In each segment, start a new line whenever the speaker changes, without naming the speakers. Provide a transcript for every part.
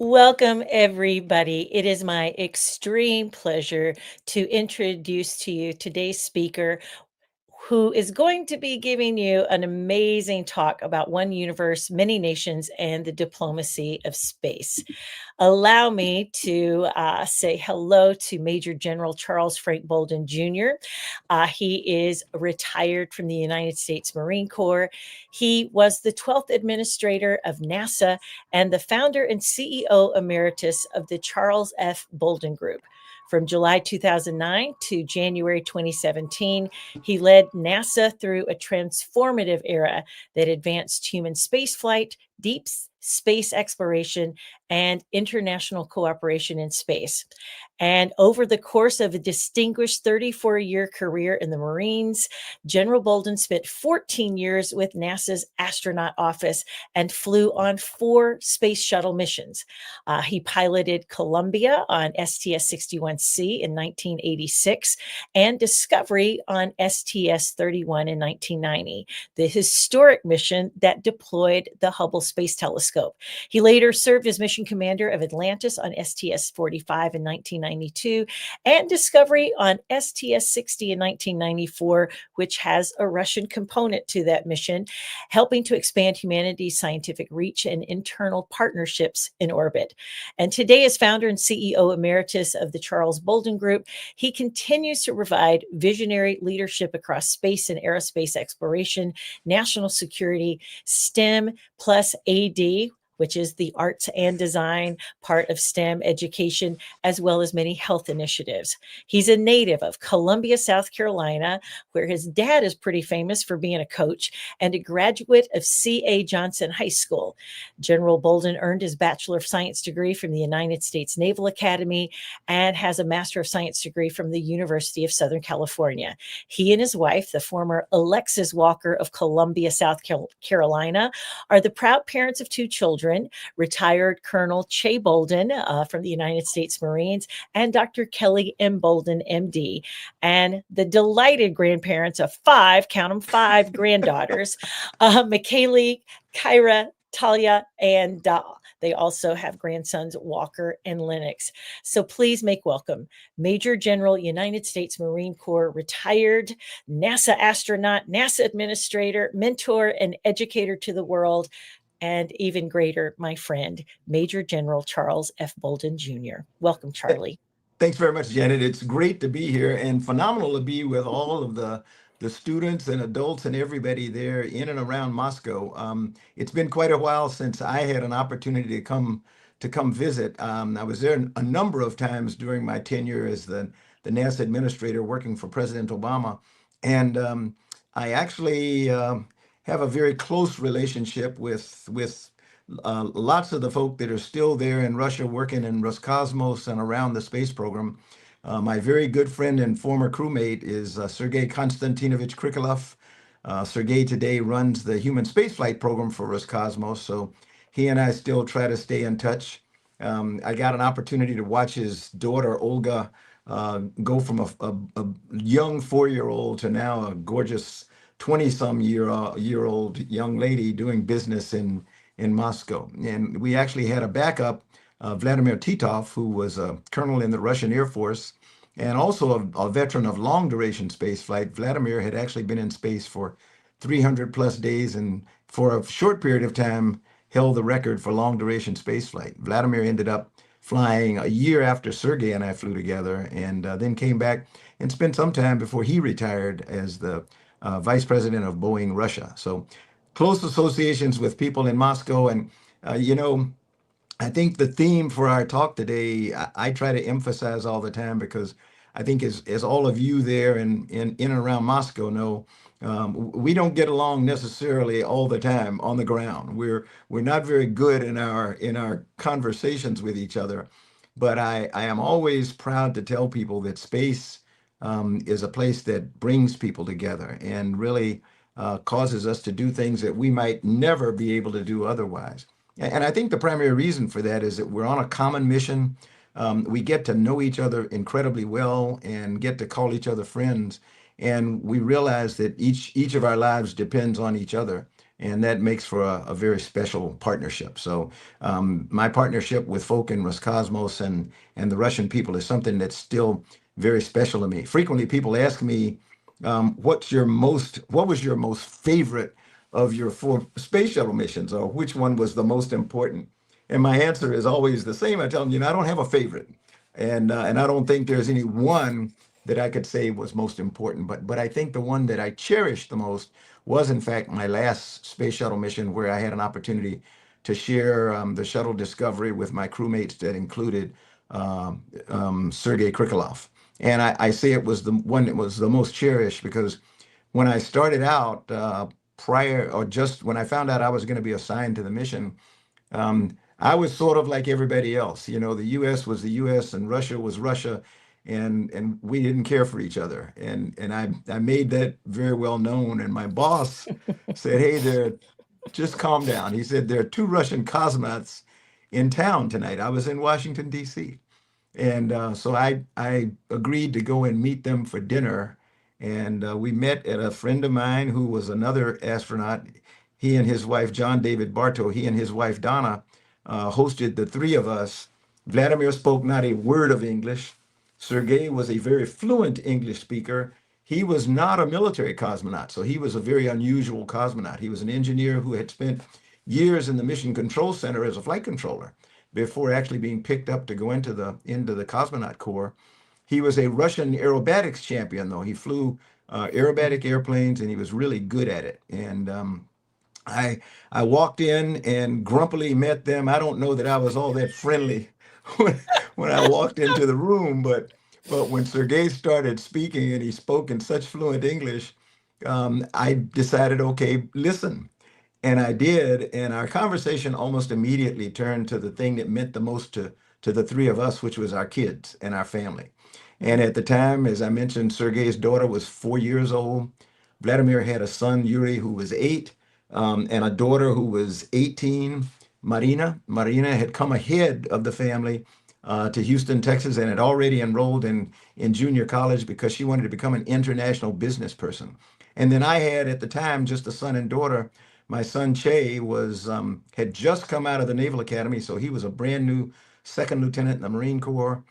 Welcome, everybody. It is my extreme pleasure to introduce to you today's speaker, who is going to be giving you an amazing talk about one universe, many nations, and the diplomacy of space. Allow me to say hello to Major General Charles Frank Bolden Jr. He is retired from the United States Marine Corps. He was the 12th administrator of NASA and the founder and CEO emeritus of the Charles F. Bolden Group. From July 2009 to January 2017, he led NASA through a transformative era that advanced human spaceflight, deep space exploration, and international cooperation in space. And over the course of a distinguished 34-year career in the Marines, General Bolden spent 14 years with NASA's astronaut office and flew on 4 space shuttle missions. He piloted Columbia on STS-61C in 1986 and Discovery on STS-31 in 1990, the historic mission that deployed the Hubble Space Telescope. He later served as mission commander of Atlantis on STS-45 in 1992 and Discovery on STS-60 in 1994, which has a Russian component to that mission, helping to expand humanity's scientific reach and internal partnerships in orbit. And today, as founder and CEO emeritus of the Charles Bolden Group, he continues to provide visionary leadership across space and aerospace exploration, national security, STEM plus AD, which is the arts and design part of STEM education, as well as many health initiatives. He's a native of Columbia, South Carolina, where his dad is pretty famous for being a coach, and a graduate of C.A. Johnson High School. General Bolden earned his Bachelor of Science degree from the United States Naval Academy and has a Master of Science degree from the University of Southern California. He and his wife, the former Alexis Walker of Columbia, South Carolina, are the proud parents of 2 children, retired Colonel Che Bolden from the United States Marines and Dr. Kelly M. Bolden, MD, and the delighted grandparents of 5, count them 5 granddaughters, McKaylee, Kyra, Talia, and Da. They also have grandsons Walker and Lennox. So please make welcome Major General United States Marine Corps, retired NASA astronaut, NASA administrator, mentor, and educator to the world, and even greater, my friend, Major General Charles F. Bolden Jr. Welcome, Charlie.
Thanks very much, Janet. It's great to be here and phenomenal to be with all of the students and adults and everybody there in and around Moscow. It's been quite a while since I had an opportunity to come visit. I was there a number of times during my tenure as the NASA administrator working for President Obama, and I actually have a very close relationship with lots of the folk that are still there in Russia working in Roscosmos and around the space program. My very good friend and former crewmate is Sergei Konstantinovich Krikalev. Sergei today runs the human spaceflight program for Roscosmos, so he and I still try to stay in touch. I got an opportunity to watch his daughter Olga go from a young 4-year-old to now a gorgeous 20-some-year-old young lady doing business in Moscow. And we actually had a backup, Vladimir Titov, who was a colonel in the Russian Air Force and also a veteran of long duration space flight. Vladimir had actually been in space for 300 plus days and for a short period of time held the record for long duration space flight. Vladimir ended up flying a year after Sergei and I flew together, and then came back and spent some time before he retired as the vice president of Boeing Russia. So close associations with people in Moscow. And, I think the theme for our talk today, I try to emphasize all the time because I think as all of you there in and around Moscow know, we don't get along necessarily all the time on the ground. We're not very good in our conversations with each other. But I am always proud to tell people that space is a place that brings people together and really causes us to do things that we might never be able to do otherwise. And I think the primary reason for that is that we're on a common mission. We get to know each other incredibly well and get to call each other friends. And we realize that each of our lives depends on each other. and that makes for a very special partnership. So my partnership with folk in Roscosmos and the Russian people is something that's still very special to me. Frequently, people ask me, what was your most favorite of your four space shuttle missions, or which one was the most important? And my answer is always the same. I tell them, I don't have a favorite, and I don't think there's any one that I could say was most important. But I think the one that I cherished the most was, in fact, my last space shuttle mission, where I had an opportunity to share the shuttle Discovery with my crewmates that included Sergei Krikalev. And I say it was the one that was the most cherished because when I started out, prior or just when I found out I was going to be assigned to the mission, I was sort of like everybody else. The U.S. was the U.S. and Russia was Russia, and we didn't care for each other. And I made that very well known. And my boss said, "Hey there, just calm down." He said, "There are two Russian cosmonauts in town tonight." I was in Washington, D.C. And so I agreed to go and meet them for dinner. And we met at a friend of mine who was another astronaut. He and his wife, John David Bartow, he and his wife, Donna, hosted the three of us. Vladimir spoke not a word of English. Sergei was a very fluent English speaker. He was not a military cosmonaut, so he was a very unusual cosmonaut. He was an engineer who had spent years in the Mission Control Center as a flight controller before actually being picked up to go into the cosmonaut corps. He was a Russian aerobatics champion, though. He flew aerobatic airplanes, and he was really good at it. And I I walked in and grumpily met them. I don't know that I was all that friendly when, when I walked into the room, but when Sergei started speaking and he spoke in such fluent English, I decided, okay, listen. And I did, and our conversation almost immediately turned to the thing that meant the most to the three of us, which was our kids and our family. And at the time, as I mentioned, Sergei's daughter was 4 years old. Vladimir had a son, Yuri, who was 8, and a daughter who was 18, Marina. Marina had come ahead of the family to Houston, Texas, and had already enrolled in junior college because she wanted to become an international business person. And then I had at the time just a son and daughter. My son Che was had just come out of the Naval Academy, so he was a brand new second lieutenant in the Marine Corps,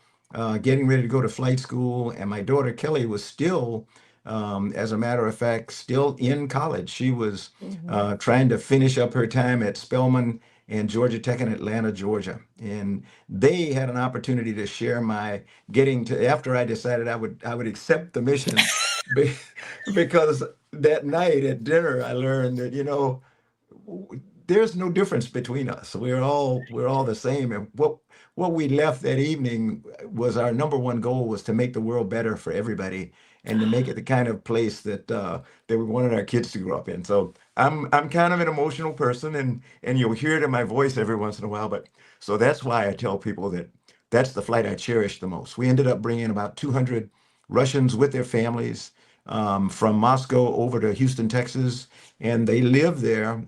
getting ready to go to flight school. And my daughter Kelly was still, as a matter of fact, still in college. She was
Mhm.
trying to finish up her time at Spelman and Georgia Tech in Atlanta, Georgia. And they had an opportunity to share my getting to after I decided I would accept the mission be- because that night at dinner I learned that there's no difference between us. We're all the same. And what we left that evening was our number one goal was to make the world better for everybody and to make it the kind of place that we wanted our kids to grow up in. So I'm kind of an emotional person, and you'll hear it in my voice every once in a while. But so that's why I tell people that that's the flight I cherish the most. We ended up bringing about 200 Russians with their families from Moscow over to Houston, Texas, and they lived there.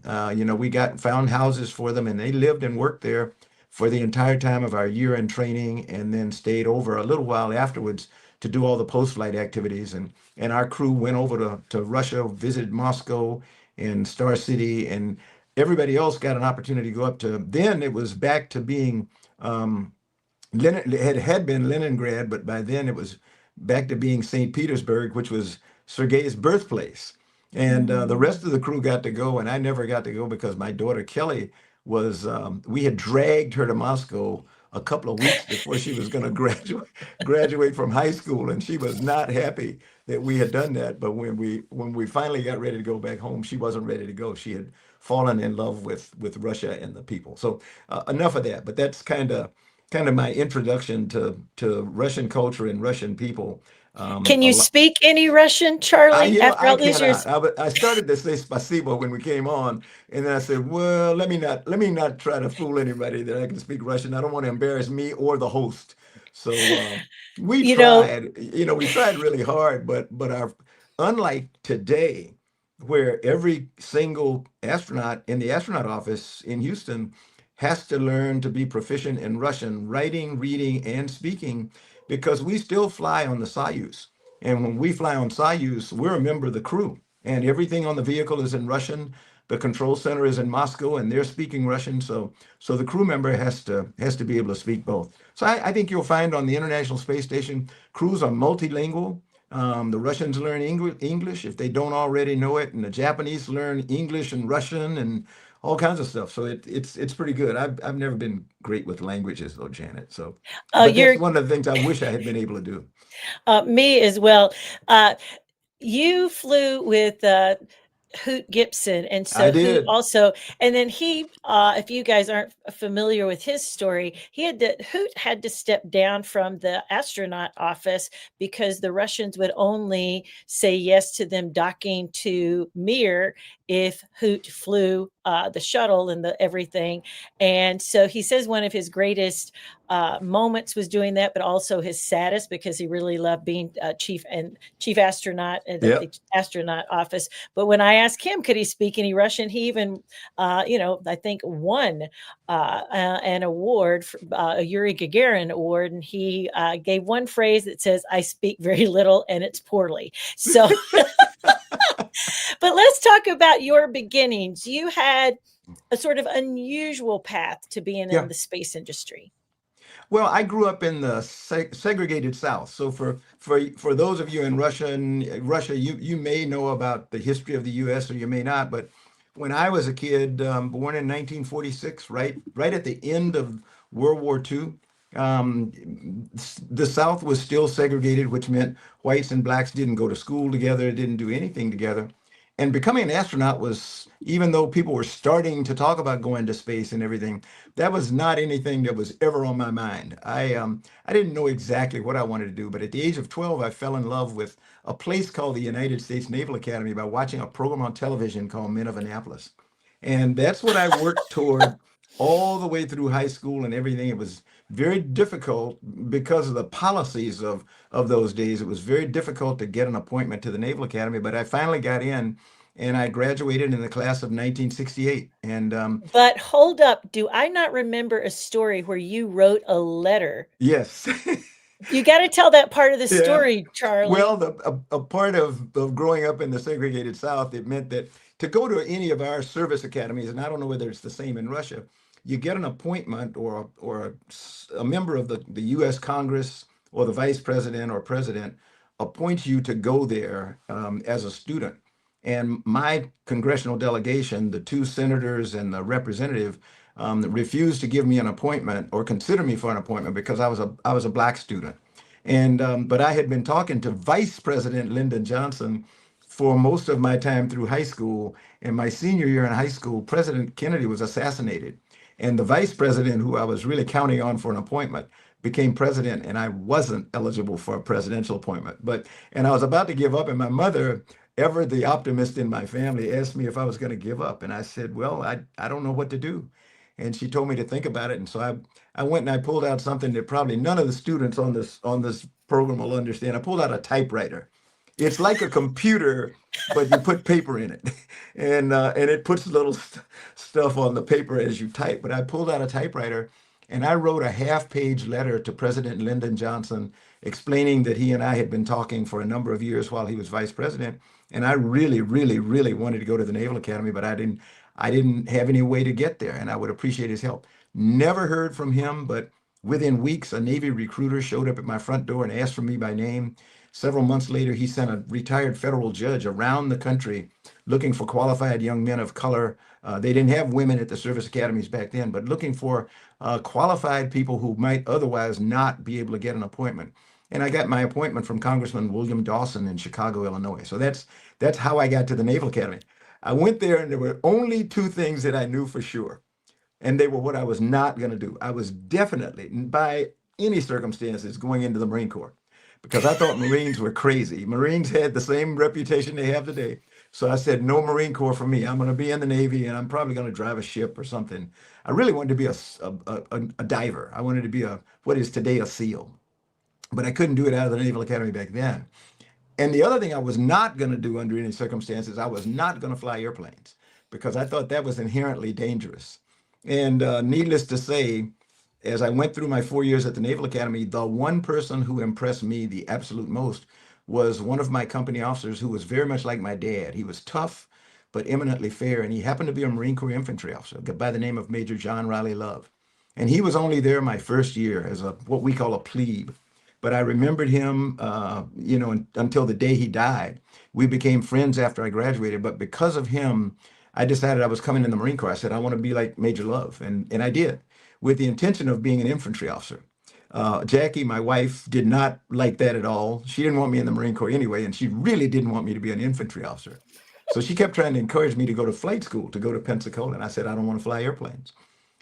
We got found houses for them, and they lived and worked there for the entire time of our year in training, and then stayed over a little while afterwards to do all the post-flight activities. And our crew went over to Russia, visited Moscow and Star City, and everybody else got an opportunity to go up to. Then it was back to being Lenin, it had been Leningrad, but by then it was back to being St. Petersburg, which was Sergei's birthplace. And the
Mhm.
rest of the crew got to go, and I never got to go because my daughter Kelly we had dragged her to Moscow a couple of weeks before she was going to graduate from high school, and she was not happy that we had done that. But when we finally got ready to go back home, she wasn't ready to go. She had fallen in love with Russia and the people. So enough of that. But that's kind of my introduction to Russian culture and Russian people.
Can
A
you
lot,
speak any Russian,
I,
Charlie,
you know,
after
I
all these
cannot.
years?
I started to say spasibo when we came on, and then I said, "Well, let me not try to fool anybody that I can speak Russian. I don't want to embarrass me or the host." So we
You know,
tried. We tried really hard, but unlike today, where every single astronaut in the astronaut office in Houston has to learn to be proficient in Russian, writing, reading, and speaking, because we still fly on the Soyuz. And when we fly on Soyuz, we're a member of the crew, and everything on the vehicle is in Russian. the control center is in Moscow and they're speaking Russian. So the crew member has to be able to speak both. So I think you'll find on the International Space Station, crews are multilingual. The Russians learn English if they don't already know it, and the Japanese learn English and Russian and all kinds of stuff. So it's pretty good. I've never been great with languages though, Janet. So,
Oh,
but that's
you're
one of the things I wish I had been able to do.
me as well. Uh, You flew with, Hoot Gibson, and
I
so Hoot
did.
also, and then he, if you guys aren't familiar with his story, Hoot had to step down from the astronaut office because the Russians would only say yes to them docking to Mir if Hoot flew the shuttle and the everything. And so he says one of his greatest moments was doing that, but also his saddest because he really loved being chief astronaut at the
Yep.
astronaut office. But when I asked him, could he speak any Russian, he even, I think won an award, a Yuri Gagarin award, and he gave one phrase that says, "I speak very little, and it's poorly." So, but let's talk about your beginnings. You had a sort of unusual path to being in
Yeah.
the space industry.
Well, I grew up in the segregated South. So for those of you in Russia, you may know about the history of the U.S. or you may not. But when I was a kid, born in 1946, right at the end of World War II, the South was still segregated, which meant whites and blacks didn't go to school together, didn't do anything together. And becoming an astronaut was, even though people were starting to talk about going to space and everything, that was not anything that was ever on my mind. I didn't know exactly what I wanted to do, but at the age of 12, I fell in love with a place called the United States Naval Academy by watching a program on television called Men of Annapolis. And that's what I worked toward all the way through high school and everything. It was very difficult because of the policies of those days. It was very difficult to get an appointment to the Naval Academy, but I finally got in and I graduated in the class of 1968. And
But hold up, do I not remember a story where you wrote a letter?
yes.
You got to tell that part of the
Yeah.
story,
Well,
Charlie.
a part of growing up in the segregated South, it meant that to go to any of our service academies, and I don't know whether it's the same in Russia, you get an appointment or a member of the U.S. Congress or the vice president or president appoints you to go there as a student. And my congressional delegation, the two senators and the representative, refused to give me an appointment or consider me for an appointment because I was a black student. And but I had been talking to Vice President Lyndon Johnson for most of my time through high school. In my senior year in high school, President Kennedy was assassinated, and the vice president, who I was really counting on for an appointment, became president, and I wasn't eligible for a presidential appointment. And I was about to give up, and my mother, ever the optimist in my family, asked me if I was going to give up, and I said, "Well, I don't know what to do." And she told me to think about it, and so I went and I pulled out something that probably none of the students on this program will understand. I pulled out a typewriter. It's like a computer, but you put paper in it, and it puts little stuff on the paper as you type. But I pulled out a typewriter, and I wrote a half-page letter to President Lyndon Johnson explaining that he and I had been talking for a number of years while he was vice president, and I really, really, really wanted to go to the Naval Academy, but I didn't have any way to get there, and I would appreciate his help. Never heard from him, but within weeks, a Navy recruiter showed up at my front door and asked for me by name. Several months later, he sent a retired federal judge around the country looking for qualified young men of color. They didn't have women at the service academies back then, but looking for qualified people who might otherwise not be able to get an appointment. And I got my appointment from Congressman William Dawson in Chicago, Illinois. So that's how I got to the Naval Academy. I went there, and there were only two things that I knew for sure, and they were what I was not going to do. I was definitely, by any circumstances, going into the Marine Corps because I thought Marines were crazy. Marines had the same reputation they have today. So I said, no Marine Corps for me. I'm going to be in the Navy, and I'm probably going to drive a ship or something. I really wanted to be a diver. I wanted to be what is today a SEAL, but I couldn't do it out of the Naval Academy back then. And the other thing I was not going to do under any circumstances, I was not going to fly airplanes because I thought that was inherently dangerous. And needless to say, as I went through my 4 years at the Naval Academy, the one person who impressed me the absolute most was one of my company officers who was very much like my dad. He was tough, but eminently fair. And he happened to be a Marine Corps infantry officer by the name of Major John Riley Love. And he was only there my first year as a what we call a plebe. But I remembered him, until the day he died. We became friends after I graduated. But because of him, I decided I was coming in the Marine Corps. I said, I want to be like Major Love. And I did, with the intention of being an infantry officer. Jackie, my wife, did not like that at all. She didn't want me in the Marine Corps anyway, and she really didn't want me to be an infantry officer. So she kept trying to encourage me to go to flight school, to go to Pensacola. And I said, I don't want to fly airplanes.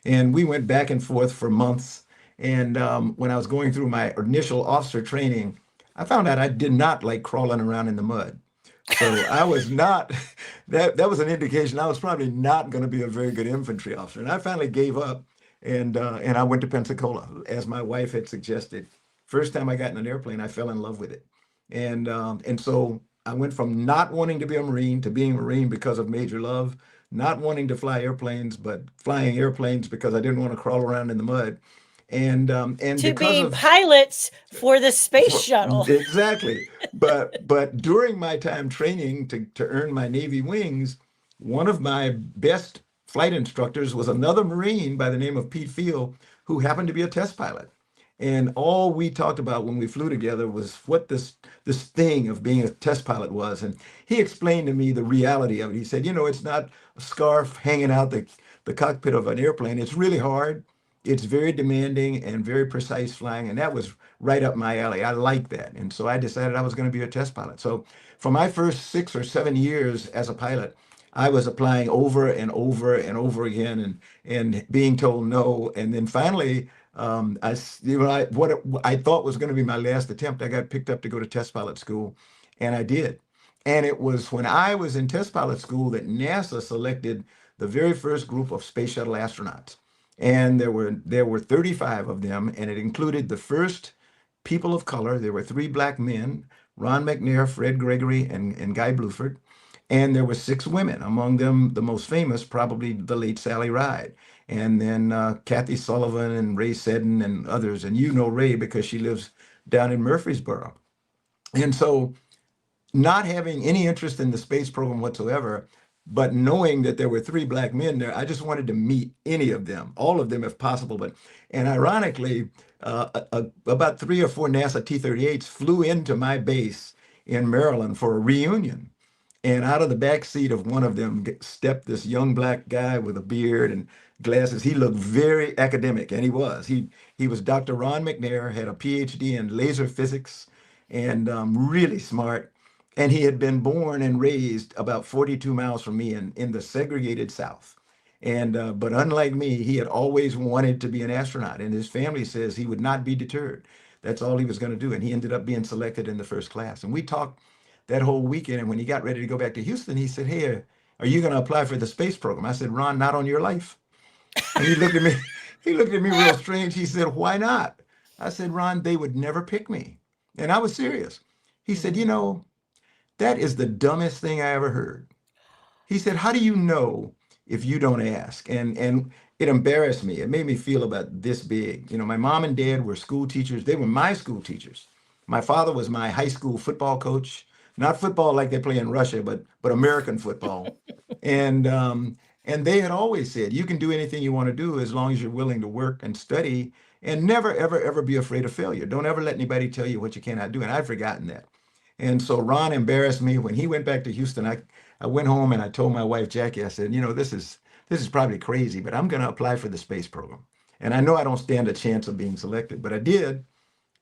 And we went back and forth for months. And when I was going through my initial officer training, I found out I did not like crawling around in the mud. So I was not, that was an indication I was probably not going to be a very good infantry officer. And I finally gave up, and I went to Pensacola, as my wife had suggested. First time I got in an airplane, I fell in love with it. And so I went from not wanting to be a Marine to being a Marine because of Major Love, not wanting to fly airplanes, but flying airplanes because I didn't want to crawl around in the mud. And
To
because
being
of
pilots for the space
for,
shuttle.
exactly. But during my time training to earn my Navy wings, one of my best flight instructors was another Marine by the name of Pete Field, who happened to be a test pilot. And all we talked about when we flew together was what this thing of being a test pilot was. And he explained to me the reality of it. He said, it's not a scarf hanging out the cockpit of an airplane. It's really hard. It's very demanding and very precise flying. And that was right up my alley. I liked that. And so I decided I was going to be a test pilot. So for my first 6 or 7 years as a pilot, I was applying over and over and over again, and being told no. And then finally, what I thought was going to be my last attempt, I got picked up to go to test pilot school, and I did. And it was when I was in test pilot school that NASA selected the very first group of space shuttle astronauts. And there were 35 of them, and it included the first people of color. There were three black men, Ron McNair, Fred Gregory, and Guy Bluford. And there were six women, among them the most famous, probably the late Sally Ride. And then Kathy Sullivan and Ray Seddon and others. And you know Ray because she lives down in Murfreesboro. And so, not having any interest in the space program whatsoever, but knowing that there were three black men there, I just wanted to meet any of them, all of them if possible. And ironically, about 3 or 4 NASA T-38s flew into my base in Maryland for a reunion. And out of the back seat of one of them stepped this young black guy with a beard and glasses. He looked very academic, and he was. He was Dr. Ron McNair, had a PhD in laser physics, and really smart. And he had been born and raised about 42 miles from me in the segregated South. And but unlike me, he had always wanted to be an astronaut, and his family says he would not be deterred. That's all he was going to do, and he ended up being selected in the first class. And we talked that whole weekend. And when he got ready to go back to Houston, he said, "Hey, are you going to apply for the space program?" I said, "Ron, not on your life." And he looked at me. He looked at me real strange. He said, "Why not?" I said, "Ron, they would never pick me." And I was serious. He said, "That is the dumbest thing I ever heard." He said, "How do you know if you don't ask?" And it embarrassed me. It made me feel about this big. My mom and dad were school teachers. They were my school teachers. My father was my high school football coach, not football like they play in Russia, but American football. And and they had always said, you can do anything you want to do as long as you're willing to work and study, and never, ever, ever be afraid of failure. Don't ever let anybody tell you what you cannot do. And I'd forgotten that. And so Ron embarrassed me when he went back to Houston. I went home and I told my wife Jackie, I said, this is probably crazy, but I'm going to apply for the space program. And I know I don't stand a chance of being selected, but I did.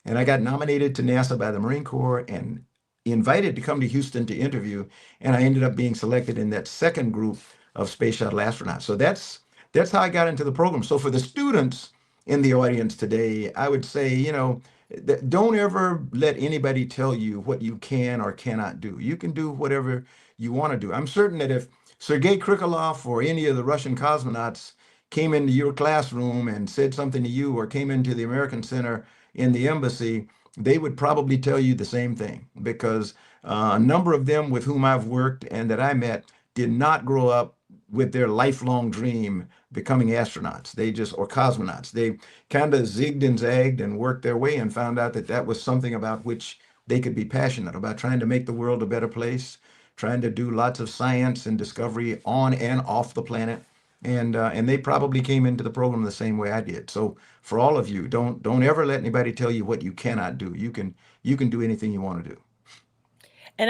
And I got nominated to NASA by the Marine Corps and invited to come to Houston to interview. And I ended up being selected in that second group of space shuttle astronauts. So that's how I got into the program. So for the students in the audience today, I would say, don't ever let anybody tell you what you can or cannot do. You can do whatever you want to do. I'm certain that if Sergei Krikalev or any of the Russian cosmonauts came into your classroom and said something to you, or came into the American Center in the embassy, they would probably tell you the same thing, because a number of them with whom I've worked and that I met did not grow up with their lifelong dream becoming astronauts. Or cosmonauts. They kind of zigged and zagged and worked their way and found out that that was something about which they could be passionate about, trying to make the world a better place, trying to do lots of science and discovery on and off the planet. And they probably came into the program the same way I did. So for all of you, don't ever let anybody tell you what you cannot do. You can do anything you want to do.
And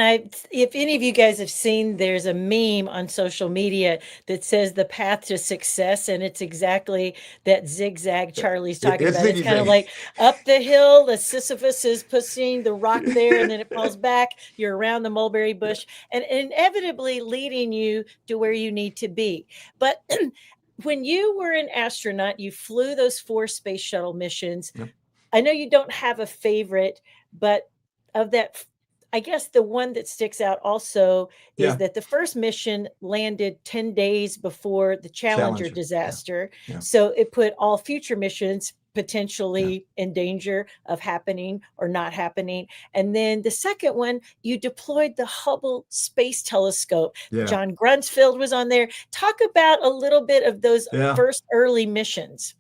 if any of you guys have seen, there's a meme on social media that says the path to success, and it's exactly that zigzag Charlie's talking
It's
about. It's
ziggy
kind of
zag.
like up the hill, the Sisyphus is pushing the rock there, and then it falls back. You're around the mulberry
Yeah,
bush, and inevitably leading you to where you need to be. But when you were an astronaut, you flew those 4 space shuttle missions.
yeah,
I know you don't have a favorite, but of that, I guess the one that sticks out also is
yeah.
that the first mission landed 10 days before the Challenger
Challenger. Yeah,
disaster.
yeah,
So it put all future missions
yeah,
potentially in danger of happening or not happening. And then the second one, you deployed the Hubble Space Telescope.
yeah,
John Grunsfeld was on there. Talk about a little bit of those
yeah.
first early missions.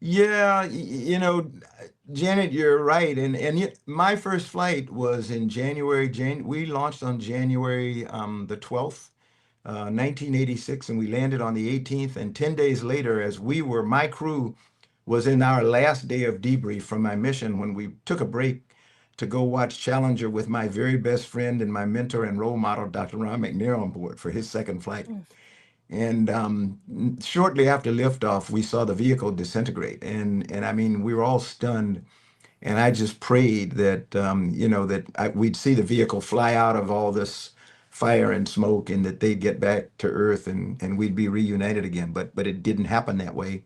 Yeah, Janet, you're right. And yet my first flight was in January. We launched on January the 12th, 1986, and we landed on the 18th. And 10 days later, my crew was in our last day of debrief from my mission when we took a break to go watch Challenger with my very best friend and my mentor and role model, Dr. Ron McNair, on board for his second flight.
Mm,
And shortly after liftoff, we saw the vehicle disintegrate, and I mean, we were all stunned. And I just prayed that we'd see the vehicle fly out of all this fire and smoke, and that they'd get back to Earth, and we'd be reunited again. But it didn't happen that way.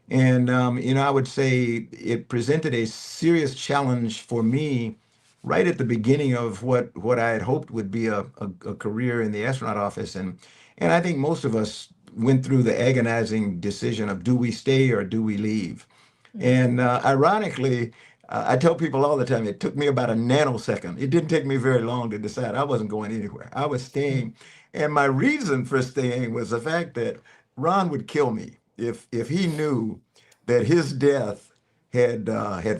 And I would say it presented a serious challenge for me right at the beginning of what I had hoped would be a career in the astronaut office. And I think most of us went through the agonizing decision of, do we stay or do we leave?
mm,
And ironically, I tell people all the time, it took me about a nanosecond. It didn't take me very long to decide I wasn't going anywhere. I was
mm,
staying. And my reason for staying was the fact that Ron would kill me if he knew that his death had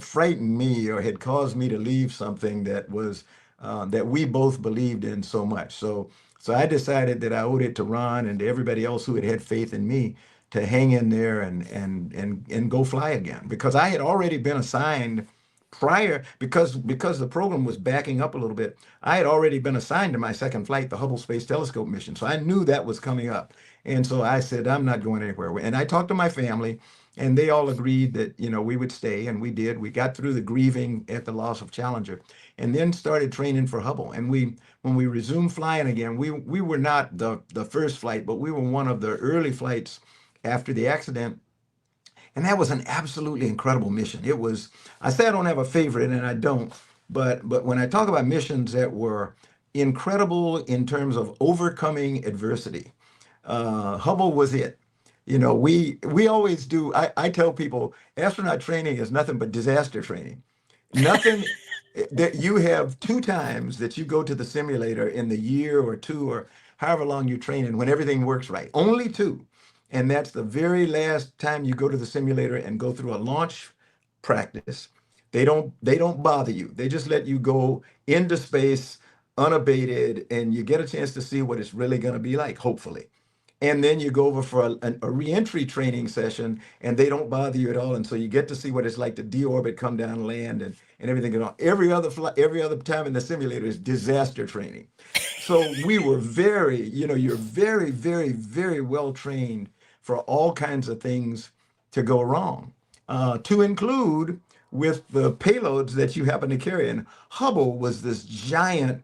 frightened me or had caused me to leave something that we both believed in so much. So I decided that I owed it to Ron and to everybody else who had faith in me to hang in there and go fly again, because I had already been assigned prior, because the program was backing up a little bit. I had already been assigned to my second flight, the Hubble Space Telescope mission, so I knew that was coming up. And so I said, I'm not going anywhere. And I talked to my family, and they all agreed that we would stay, and we did. We got through the grieving at the loss of Challenger, and then started training for Hubble. And when we resumed flying again, we were not the first flight, but we were one of the early flights after the accident. And that was an absolutely incredible mission. It was, I say I don't have a favorite, and I don't, but when I talk about missions that were incredible in terms of overcoming adversity, Hubble was it. We always do. I tell people astronaut training is nothing but disaster training. Nothing that you have 2 times that you go to the simulator in the year or two or however long you train in when everything works right. Only 2. And that's the very last time you go to the simulator and go through a launch practice. They don't bother you. They just let you go into space unabated, and you get a chance to see what it's really going to be like, hopefully. And then you go over for a reentry training session, and they don't bother you at all. And so you get to see what it's like to deorbit, come down, land, and everything. Every other time in the simulator is disaster training. So we were you're very, very, very well trained for all kinds of things to go wrong, to include with the payloads that you happen to carry. And Hubble was this giant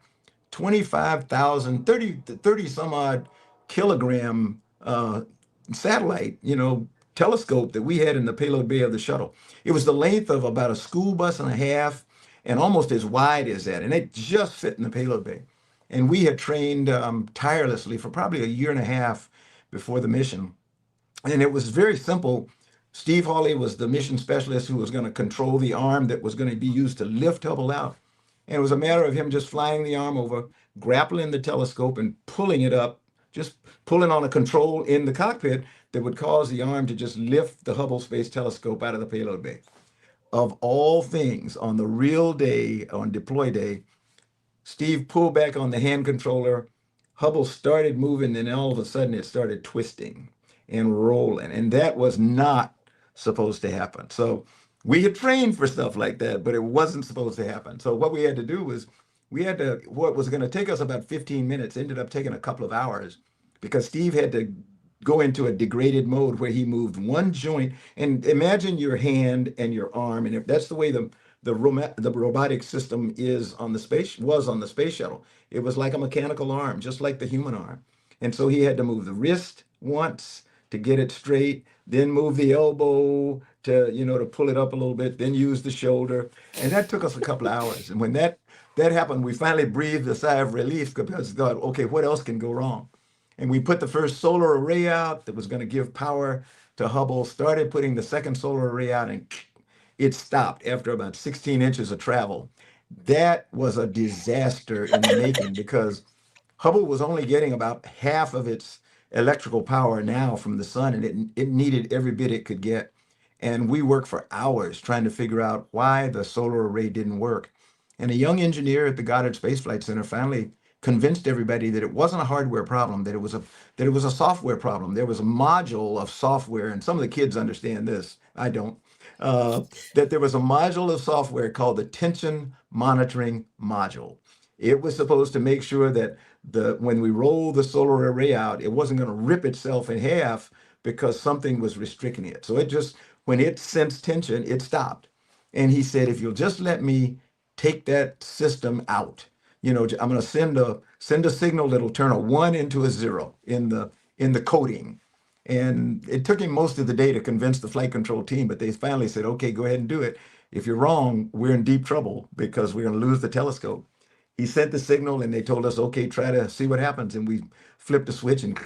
25,000, 30 some odd kilogram satellite, telescope that we had in the payload bay of the shuttle. It was the length of about a school bus and a half, and almost as wide as that. And it just fit in the payload bay. And we had trained tirelessly for probably a year and a half before the mission. And it was very simple. Steve Hawley was the mission specialist who was going to control the arm that was going to be used to lift Hubble out. And it was a matter of him just flying the arm over, grappling the telescope, and pulling it up, just pulling on a control in the cockpit that would cause the arm to just lift the Hubble Space Telescope out of the payload bay. Of all things, on the real day, on deploy day, Steve pulled back on the hand controller, Hubble started moving, and all of a sudden it started twisting and rolling. And that was not supposed to happen. So we had trained for stuff like that, but it wasn't supposed to happen. So what we had to do was what was going to take us about 15 minutes ended up taking a couple of hours because Steve had to go into a degraded mode where he moved one joint. And imagine your hand and your arm. And if that's the way the robotic system was on the space shuttle. It was like a mechanical arm, just like the human arm. And so he had to move the wrist once to get it straight, then move the elbow to pull it up a little bit, then use the shoulder. And that took us a couple of hours. And when that happened, we finally breathed a sigh of relief because God, okay, what else can go wrong? And we put the first solar array out that was going to give power to Hubble, started putting the second solar array out, and it stopped after about 16 inches of travel. That was a disaster in the making because Hubble was only getting about half of its electrical power now from the sun, and it needed every bit it could get. And we worked for hours trying to figure out why the solar array didn't work. And a young engineer at the Goddard Space Flight Center finally convinced everybody that it wasn't a hardware problem, that it was a software problem. There was a module of software, and some of the kids understand this. I don't. Uh, that there was a module of software called the tension monitoring module. It was supposed to make sure that when we roll the solar array out, it wasn't going to rip itself in half because something was restricting it. So when it sensed tension, it stopped. And he said, if you'll just let me take that system out, I'm going to send a signal that'll turn a one into a zero in the coding. And it took him most of the day to convince the flight control team, but they finally said, okay, go ahead and do it. If you're wrong, we're in deep trouble because we're going to lose the telescope. He sent the signal and they told us, okay, try to see what happens. And we flipped a switch and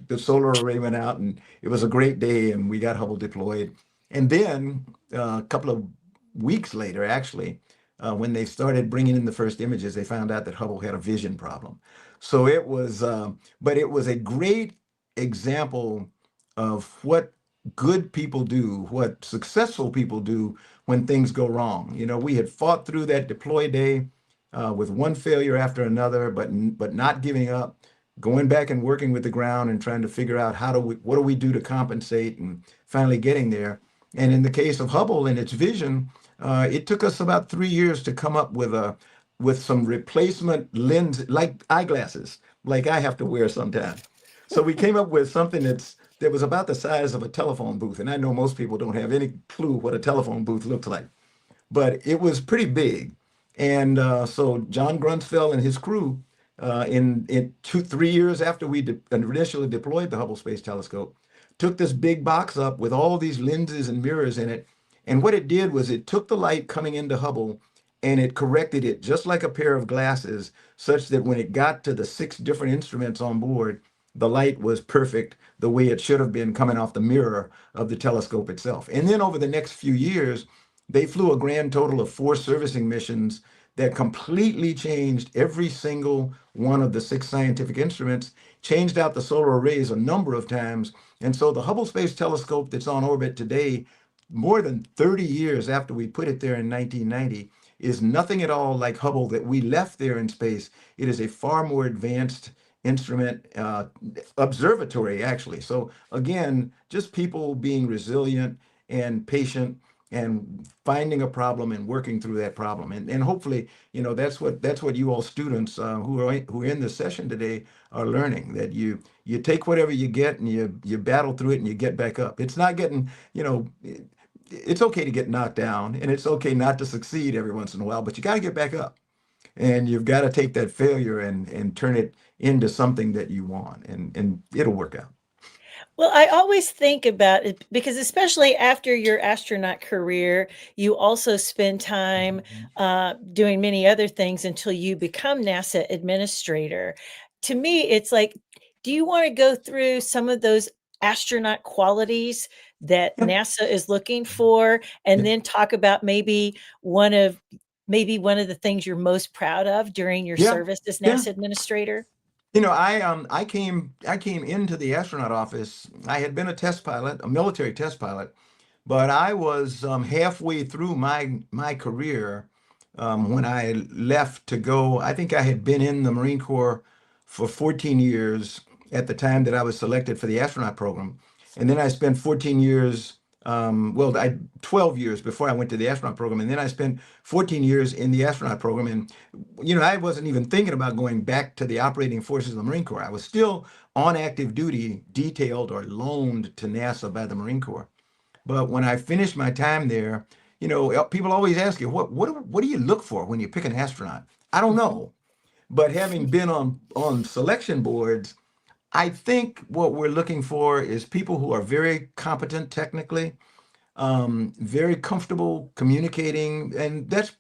the solar array went out, and it was a great day, and we got Hubble deployed. And then a couple of weeks later, actually, when they started bringing in the first images, they found out that Hubble had a vision problem. So but it was a great example of what good people do, what successful people do when things go wrong. We had fought through that deploy day with one failure after another, but not giving up, going back and working with the ground and trying to figure out what do we do to compensate, and finally getting there. And in the case of Hubble and its vision, it took us about 3 years to come up with some replacement lens, like eyeglasses, like I have to wear sometimes. So we came up with something that was about the size of a telephone booth. And I know most people don't have any clue what a telephone booth looks like, but it was pretty big. And so John Grunsfeld and his crew, in 3 years after we initially deployed the Hubble Space Telescope, took this big box up with all these lenses and mirrors in it. And what it did was it took the light coming into Hubble and it corrected it just like a pair of glasses, such that when it got to the 6 different instruments on board, the light was perfect the way it should have been coming off the mirror of the telescope itself. And then over the next few years, they flew a grand total of 4 servicing missions that completely changed every single one of the 6 scientific instruments, changed out the solar arrays a number of times. And so the Hubble Space Telescope that's on orbit today, more than 30 years after we put it there in 1990, is nothing at all like Hubble that we left there in space. It is a far more advanced instrument, observatory, actually. So again, just people being resilient and patient and finding a problem and working through that problem. And hopefully, that's what you all students who are in this session today are learning, that you take whatever you get and you battle through it and you get back up. It's not getting, it's okay to get knocked down and it's okay not to succeed every once in a while, but you got to get back up. And you've got to take that failure and turn it into something that you want, and it'll work out.
Well, I always think about it because especially after your astronaut career, you also spend time doing many other things until you become NASA administrator. To me, it's like, do you want to go through some of those astronaut qualities that
Yeah,
NASA is looking for, and
yeah,
then talk about maybe one of the things you're most proud of during your
yeah,
service as
yeah.
NASA administrator?
I came into the astronaut office. I had been a test pilot, a military test pilot, but I was halfway through my career when I left to go. I think I had been in the Marine Corps for 14 years at the time that I was selected for the astronaut program. And then I spent 14 years, 12 years before I went to the astronaut program. And then I spent 14 years in the astronaut program. And, I wasn't even thinking about going back to the operating forces of the Marine Corps. I was still on active duty, detailed or loaned to NASA by the Marine Corps. But when I finished my time there, people always ask you, what do you look for when you pick an astronaut? I don't know. But having been on selection boards, I think what we're looking for is people who are very competent technically, very comfortable communicating, and that's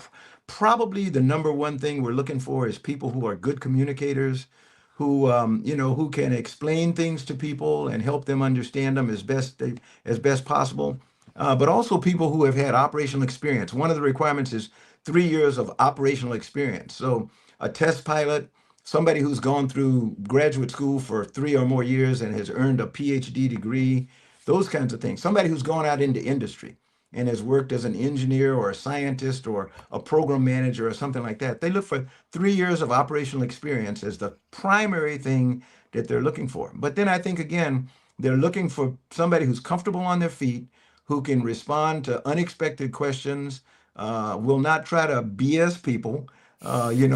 probably the number one thing we're looking for is people who are good communicators, who can explain things to people and help them understand them as best possible. But also people who have had operational experience. One of the requirements is 3 years of operational experience. So a test pilot, somebody who's gone through graduate school for 3 or more years and has earned a PhD degree, those kinds of things. Somebody who's gone out into industry and has worked as an engineer or a scientist or a program manager or something like that. They look for 3 years of operational experience as the primary thing that they're looking for. But then I think, again, they're looking for somebody who's comfortable on their feet, who can respond to unexpected questions, will not try to BS people,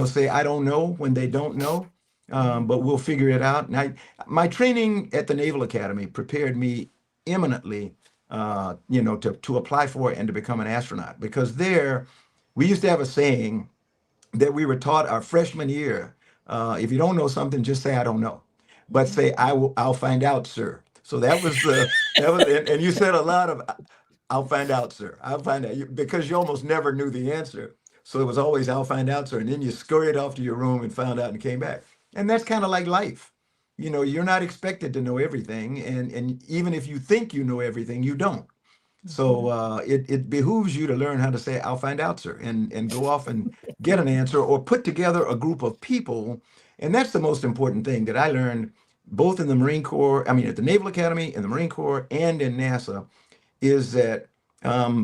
say, I don't know when they don't know, but we'll figure it out. And my training at the Naval Academy prepared me eminently, to apply for and to become an astronaut. Because there, we used to have a saying that we were taught our freshman year. If you don't know something, just say I don't know, but say I'll find out, sir. So that was, and you said a lot of I'll find out, sir. I'll find out because you almost never knew the answer. So it was always I'll find out, sir. And then you scurried off to your room and found out and came back. And that's kind of like life. You're not expected to know everything, and even if you think you know everything, you don't. So
Mhm.
it behooves you to learn how to say, I'll find out, sir, and go off and get an answer or put together a group of people. And that's the most important thing that I learned both in the Marine Corps, I mean, at the Naval Academy, in the Marine Corps, and in NASA, is that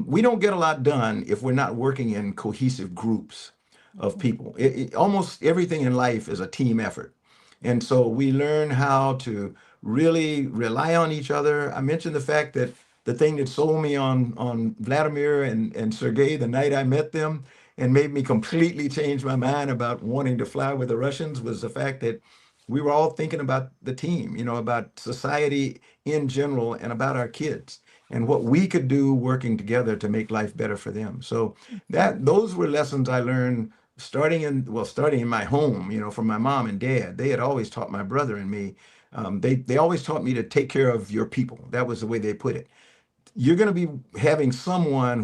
we don't get a lot done if we're not working in cohesive groups of people. Almost everything in life is a team effort. And so we learn how to really rely on each other. I mentioned the fact that the thing that sold me on Vladimir and Sergei the night I met them and made me completely change my mind about wanting to fly with the Russians was the fact that we were all thinking about the team, about society in general and about our kids and what we could do working together to make life better for them. So those were lessons I learned starting in my home, from my mom and dad. They had always taught my brother and me. They always taught me to take care of your people. That was the way they put it. You're going to be having someone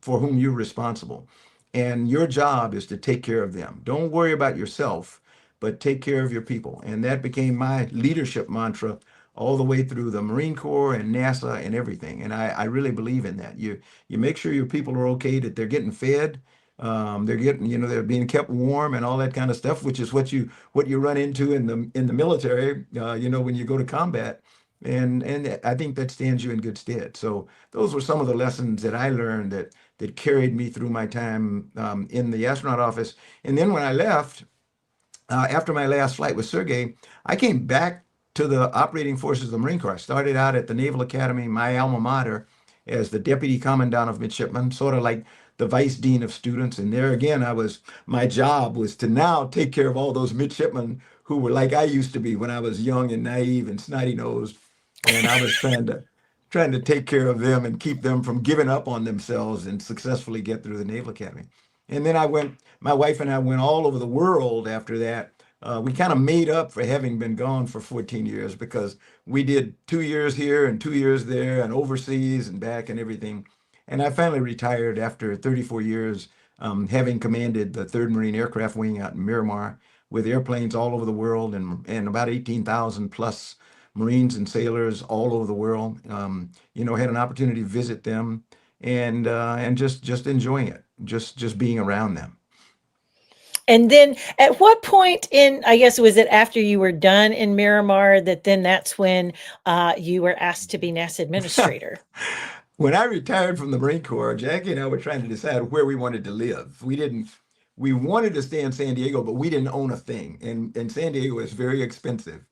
for whom you're responsible, and your job is to take care of them. Don't worry about yourself, but take care of your people. And that became my leadership mantra all the way through the Marine Corps and NASA and everything. And I really believe in that. You make sure your people are okay, that they're getting fed, they're being kept warm and all that kind of stuff, which is what you run into in the military, when you go to combat. And I think that stands you in good stead. So those were some of the lessons that I learned that carried me through my time in the astronaut office. And then when I left, after my last flight with Sergey, I came back to the operating forces of the Marine Corps. I started out at the Naval Academy, my alma mater, as the deputy commandant of midshipmen, sort of like the vice dean of students. And there again, my job was to now take care of all those midshipmen who were like I used to be when I was young and naive and snotty nosed. And I was trying to take care of them and keep them from giving up on themselves and successfully get through the Naval Academy. And then my wife and I went all over the world after that. We kind of made up for having been gone for 14 years because we did 2 years here and 2 years there and overseas and back and everything. And I finally retired after 34 years, having commanded the 3rd Marine Aircraft Wing out in Miramar with airplanes all over the world and about 18,000 plus Marines and sailors all over the world. Had an opportunity to visit them and just enjoying it, just being around them.
And then at what point I guess, was it after you were done in Miramar that then that's when, you were asked to be NASA administrator?
When I retired from the Marine Corps, Jackie and I were trying to decide where we wanted to live. we wanted to stay in San Diego, but we didn't own a thing. And San Diego is very expensive.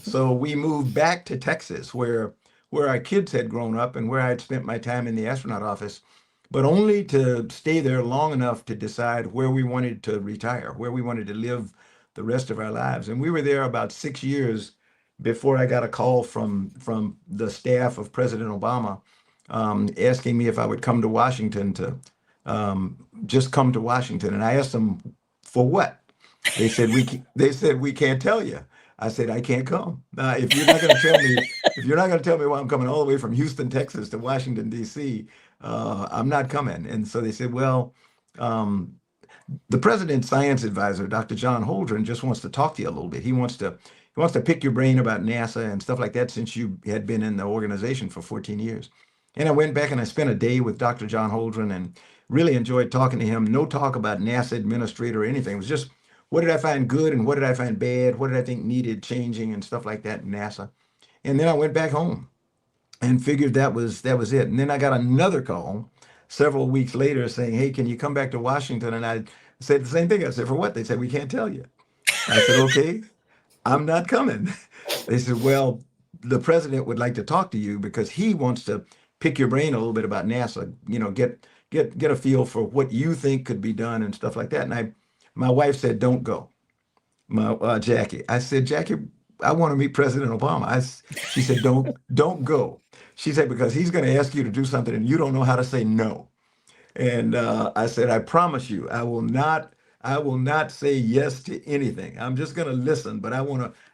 So we moved back to Texas where our kids had grown up and where I'd spent my time in the astronaut office, but only to stay there long enough to decide where we wanted to retire, where we wanted to live the rest of our lives. And we were there about 6 years before I got a call from the staff of President Obama, asking me if I would come to Washington to just come to Washington. And I asked them for what. They said we can't tell you. I said I can't come. If you're not going to tell me if you're not going to tell me why I'm coming all the way from Houston, Texas to Washington D.C., I'm not coming. And so they said, well, um, the president's science advisor, Dr. John Holdren, just wants to talk to you a little bit. He wants to pick your brain about NASA and stuff like that since you had been in the organization for 14 years. And I went back and I spent a day with Dr. John Holdren and really enjoyed talking to him. No talk about NASA administrator or anything. It was just what did I find good and what did I find bad? What did I think needed changing and stuff like that in NASA? And then I went back home and figured that was it. And then I got another call several weeks later saying, "Hey, can you come back to Washington?" And I said the same thing. I said, "For what?" They said, "We can't tell you." I said, "Okay, I'm not coming." They said, "Well, the president would like to talk to you because he wants to pick your brain a little bit about NASA, get a feel for what you think could be done and stuff like that." And my wife said, "Don't go." Jackie. I said, "Jackie, I want to meet President Obama." She said, "Don't go." She said, "Because he's going to ask you to do something and you don't know how to say no." And I said, "I promise you, I will not say yes to anything. I'm just going to listen, but I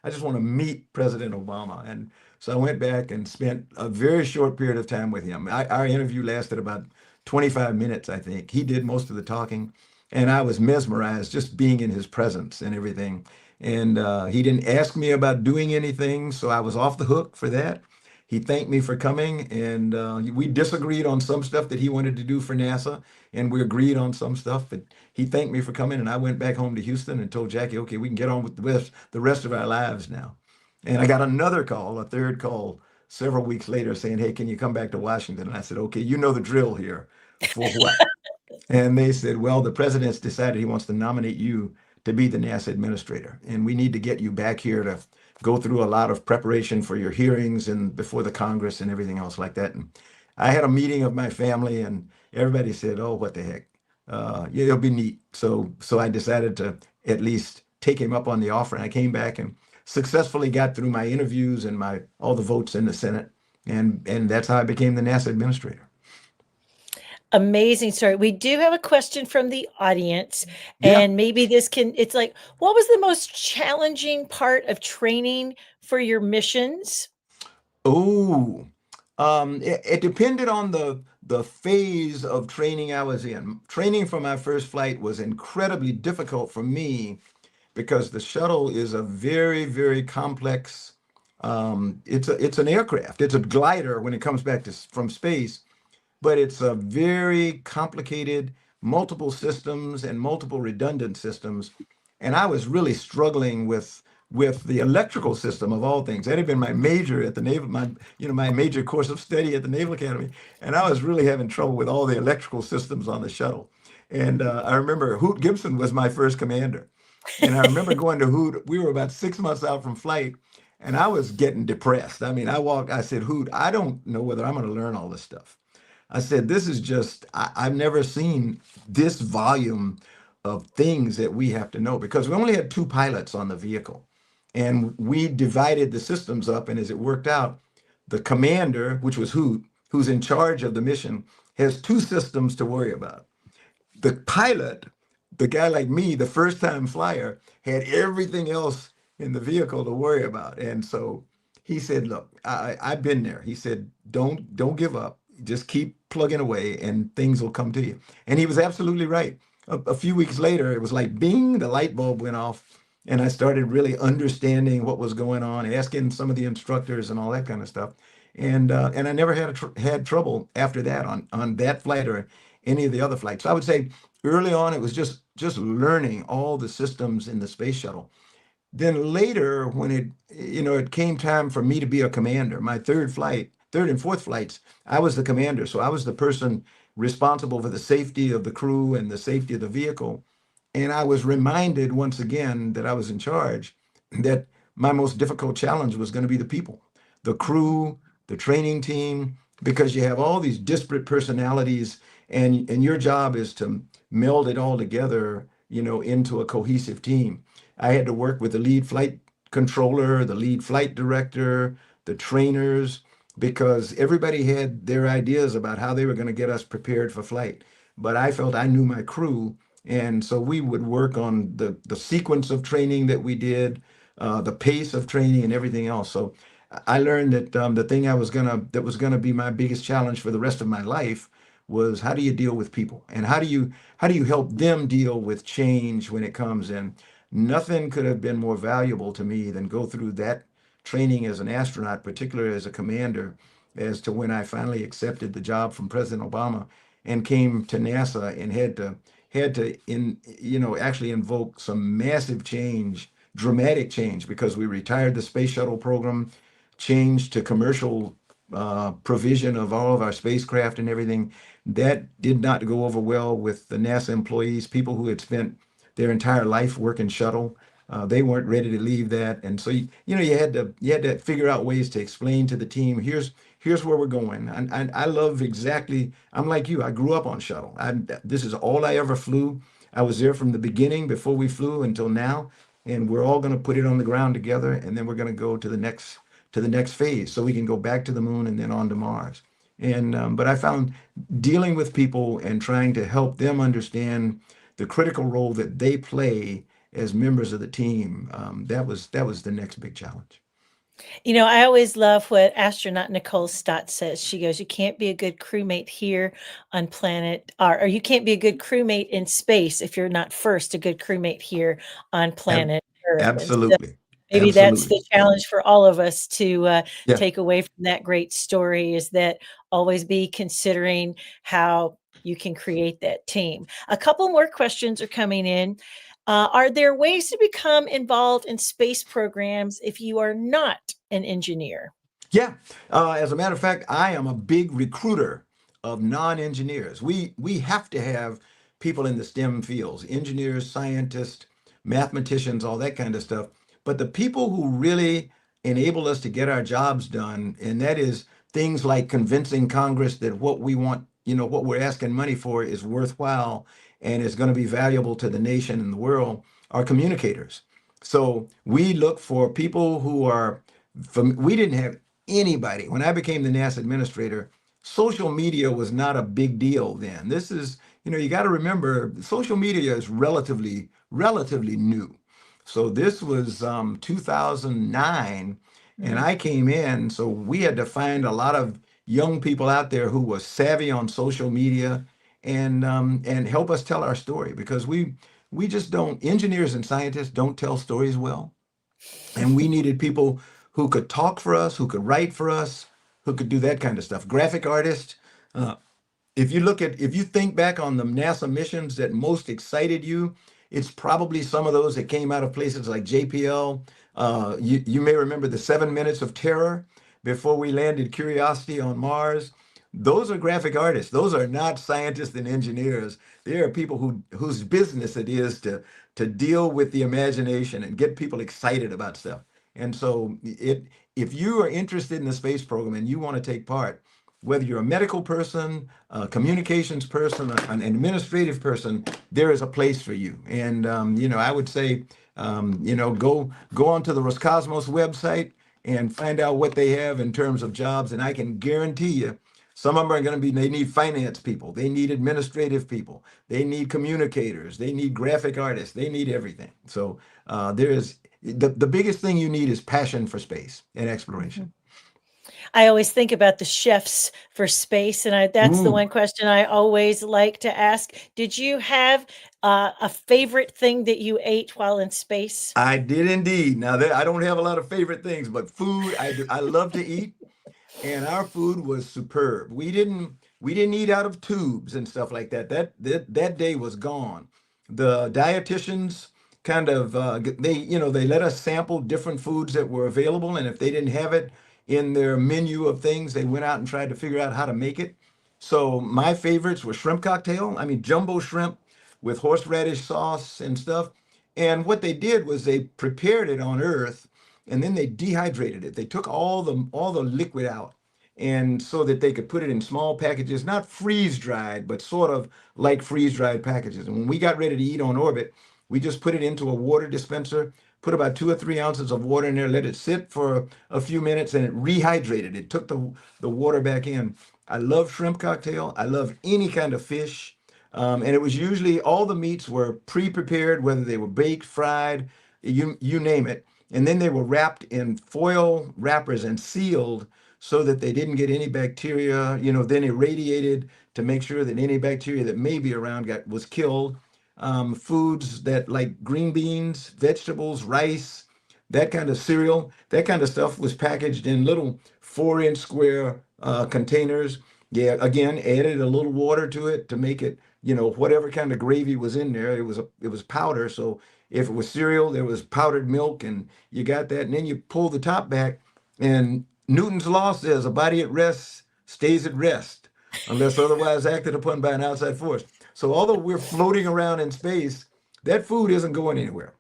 just want to meet President Obama." And so I went back and spent a very short period of time with him. Our interview lasted about 25 minutes, I think. He did most of the talking, and I was mesmerized just being in his presence and everything. And he didn't ask me about doing anything, so I was off the hook for that. He thanked me for coming, and we disagreed on some stuff that he wanted to do for NASA, and we agreed on some stuff. But he thanked me for coming, and I went back home to Houston and told Jackie, "Okay, we can get on with the rest of our lives now." And I got another call, a third call, several weeks later saying, "Hey, can you come back to Washington?" And I said, "Okay, you know the drill here. For what?" And they said, "Well, the president's decided he wants to nominate you to be the NASA administrator. And we need to get you back here to go through a lot of preparation for your hearings and before the Congress and everything else like that." And I had a meeting of my family and everybody said, "Oh, what the heck? Yeah, it'll be neat." So I decided to at least take him up on the offer. And I came back and successfully got through my interviews and my all the votes in the Senate. And that's how I became the NASA administrator.
Amazing story. We do have a question from the audience,
Yeah.
and maybe this can it's like, what was the most challenging part of training for your missions?
Oh, it depended on the phase of training I was in. Training for my first flight was incredibly difficult for me because the shuttle is a very, very complex. It's an aircraft. It's a glider when it comes back from space, but it's a very complicated, multiple systems and multiple redundant systems. And I was really struggling with the electrical system of all things. That had been my major at the Naval, my major course of study at the Naval Academy, and I was really having trouble with all the electrical systems on the shuttle. And I remember Hoot Gibson was my first commander, and I remember going to Hoot. We were about 6 months out from flight, and I was getting depressed. I mean, I said, "Hoot, I don't know whether I'm going to learn all this stuff." I said, "This is just, I've never seen this volume of things that we have to know," because we only had two pilots on the vehicle. And we divided the systems up. And as it worked out, the commander, which was Hoot, who's in charge of the mission, has two systems to worry about. The pilot, the guy like me, the first time flyer, had everything else in the vehicle to worry about. And so he said, "Look, I've been there." He said, don't give up. Just keep plugging away and things will come to you." And he was absolutely right. A few weeks later, it was like bing, the light bulb went off. And I started really understanding what was going on, asking some of the instructors and all that kind of stuff. And I never had trouble after that on that flight or any of the other flights. So I would say early on it was just learning all the systems in the space shuttle. Then later, when it came time for me to be a commander, my third and fourth flights, I was the commander. So I was the person responsible for the safety of the crew and the safety of the vehicle. And I was reminded once again that I was in charge, that my most difficult challenge was going to be the people, the crew, the training team, because you have all these disparate personalities, and your job is to meld it all together, into a cohesive team. I had to work with the lead flight controller, the lead flight director, the trainers, because everybody had their ideas about how they were going to get us prepared for flight. But I felt I knew my crew, and so we would work on the sequence of training that we did, the pace of training, and everything else. So I learned that the thing that was gonna be my biggest challenge for the rest of my life was, how do you deal with people, and how do you help them deal with change when it comes in. Nothing could have been more valuable to me than go through that training as an astronaut, particularly as a commander, as to when I finally accepted the job from President Obama and came to NASA and had to actually invoke some massive change, dramatic change, because we retired the space shuttle program, changed to commercial provision of all of our spacecraft and everything. That did not go over well with the NASA employees, people who had spent their entire life working shuttle. They weren't ready to leave that, and so you had to figure out ways to explain to the team, here's where we're going. And I love exactly. I'm like you. I grew up on shuttle. This is all I ever flew. I was there from the beginning, before we flew, until now, and we're all going to put it on the ground together, and then we're going to go to the next phase, so we can go back to the moon and then on to Mars. And but I found dealing with people and trying to help them understand the critical role that they play as members of the team. That was the next big challenge.
I always love what astronaut Nicole Stott says. She goes, "You can't be a good crewmate here on planet, or you can't be a good crewmate in space if you're not first a good crewmate here on
Ab-
planet Earth." And so
Absolutely,
maybe that's
absolutely.
the challenge for all of us to
Yeah,
take away from that great story, is that always be considering how you can create that team. A couple more questions are coming in. Are there ways to become involved in space programs if you are not an engineer?
yeah. As a matter of fact, I am a big recruiter of non-engineers. We have to have people in the STEM fields: engineers, scientists, mathematicians, all that kind of stuff. But the people who really enable us to get our jobs done, and that is things like convincing Congress that what we want, what we're asking money for, is worthwhile and is going to be valuable to the nation and the world, are communicators. So we look for people who are from. We didn't have anybody. When I became the NASA administrator, social media was not a big deal then. This is, you got to remember, social media is relatively new. So this was 2009, and
Mhm.
I came in, so we had to find a lot of young people out there who were savvy on social media, and help us tell our story, because we just don't. Engineers and scientists don't tell stories well, and we needed people who could talk for us, who could write for us, who could do that kind of stuff. Graphic artists. Uh, if you think back on the NASA missions that most excited you, it's probably some of those that came out of places like JPL. You may remember the 7 minutes of terror before we landed Curiosity on Mars. Those are graphic artists. Those are not scientists and engineers. They are people whose business it is to deal with the imagination and get people excited about stuff. And so, if you are interested in the space program and you want to take part, whether you're a medical person, a communications person, an administrative person, there is a place for you. And I would say, go onto the Roscosmos website and find out what they have in terms of jobs. And I can guarantee you, some of them are going to be. They need finance people, they need administrative people, they need communicators, they need graphic artists, they need everything. So there is the biggest thing you need is passion for space and exploration.
Mhm. I always think about the chefs for space, and that's the
Ooh.
one question I always like to ask. Did you have a favorite thing that you ate while in space?
I did indeed. Now that I don't have a lot of favorite things, but food I do. I love to eat, and our food was superb. We didn't eat out of tubes and stuff like that. That day was gone. The dietitians kind of they let us sample different foods that were available, and if they didn't have it in their menu of things, they went out and tried to figure out how to make it. So my favorites were shrimp cocktail. I mean, jumbo shrimp with horseradish sauce and stuff. And what they did was they prepared it on Earth, and then they dehydrated it. They took all the liquid out, and so that they could put it in small packages, not freeze dried, but sort of like freeze dried packages. And when we got ready to eat on orbit, we just put it into a water dispenser, put about 2 or 3 ounces of water in there, let it sit for a few minutes, and it rehydrated. It took the water back in. I love shrimp cocktail. I love any kind of fish. And it was usually all the meats were pre-prepared, whether they were baked, fried, you name it. And then they were wrapped in foil wrappers and sealed so that they didn't get any bacteria, then irradiated to make sure that any bacteria that may be around was killed. Foods that like green beans, vegetables, rice, that kind of cereal, that kind of stuff was packaged in little 4-inch square containers. Yeah, again, added a little water to it to make it, whatever kind of gravy was in there. It was powder. So if it was cereal, there was powdered milk, and you got that. And then you pull the top back, and Newton's law says a body at rest stays at rest unless otherwise acted upon by an outside force. So although we're floating around in space, that food isn't going anywhere.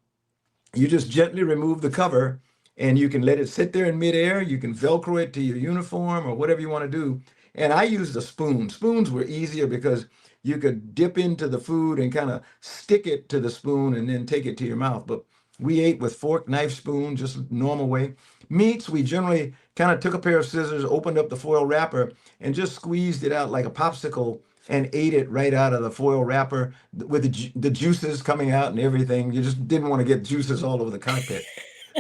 You just gently remove the cover, and you can let it sit there in midair. You can Velcro it to your uniform or whatever you want to do. And I used a spoon. Spoons were easier because you could dip into the food and kind of stick it to the spoon and then take it to your mouth. But we ate with fork, knife, spoon, just normal way. Meats, we generally kind of took a pair of scissors, opened up the foil wrapper, and just squeezed it out like a popsicle and ate it right out of the foil wrapper with the juices coming out and everything. You just didn't want to get juices all over the cockpit.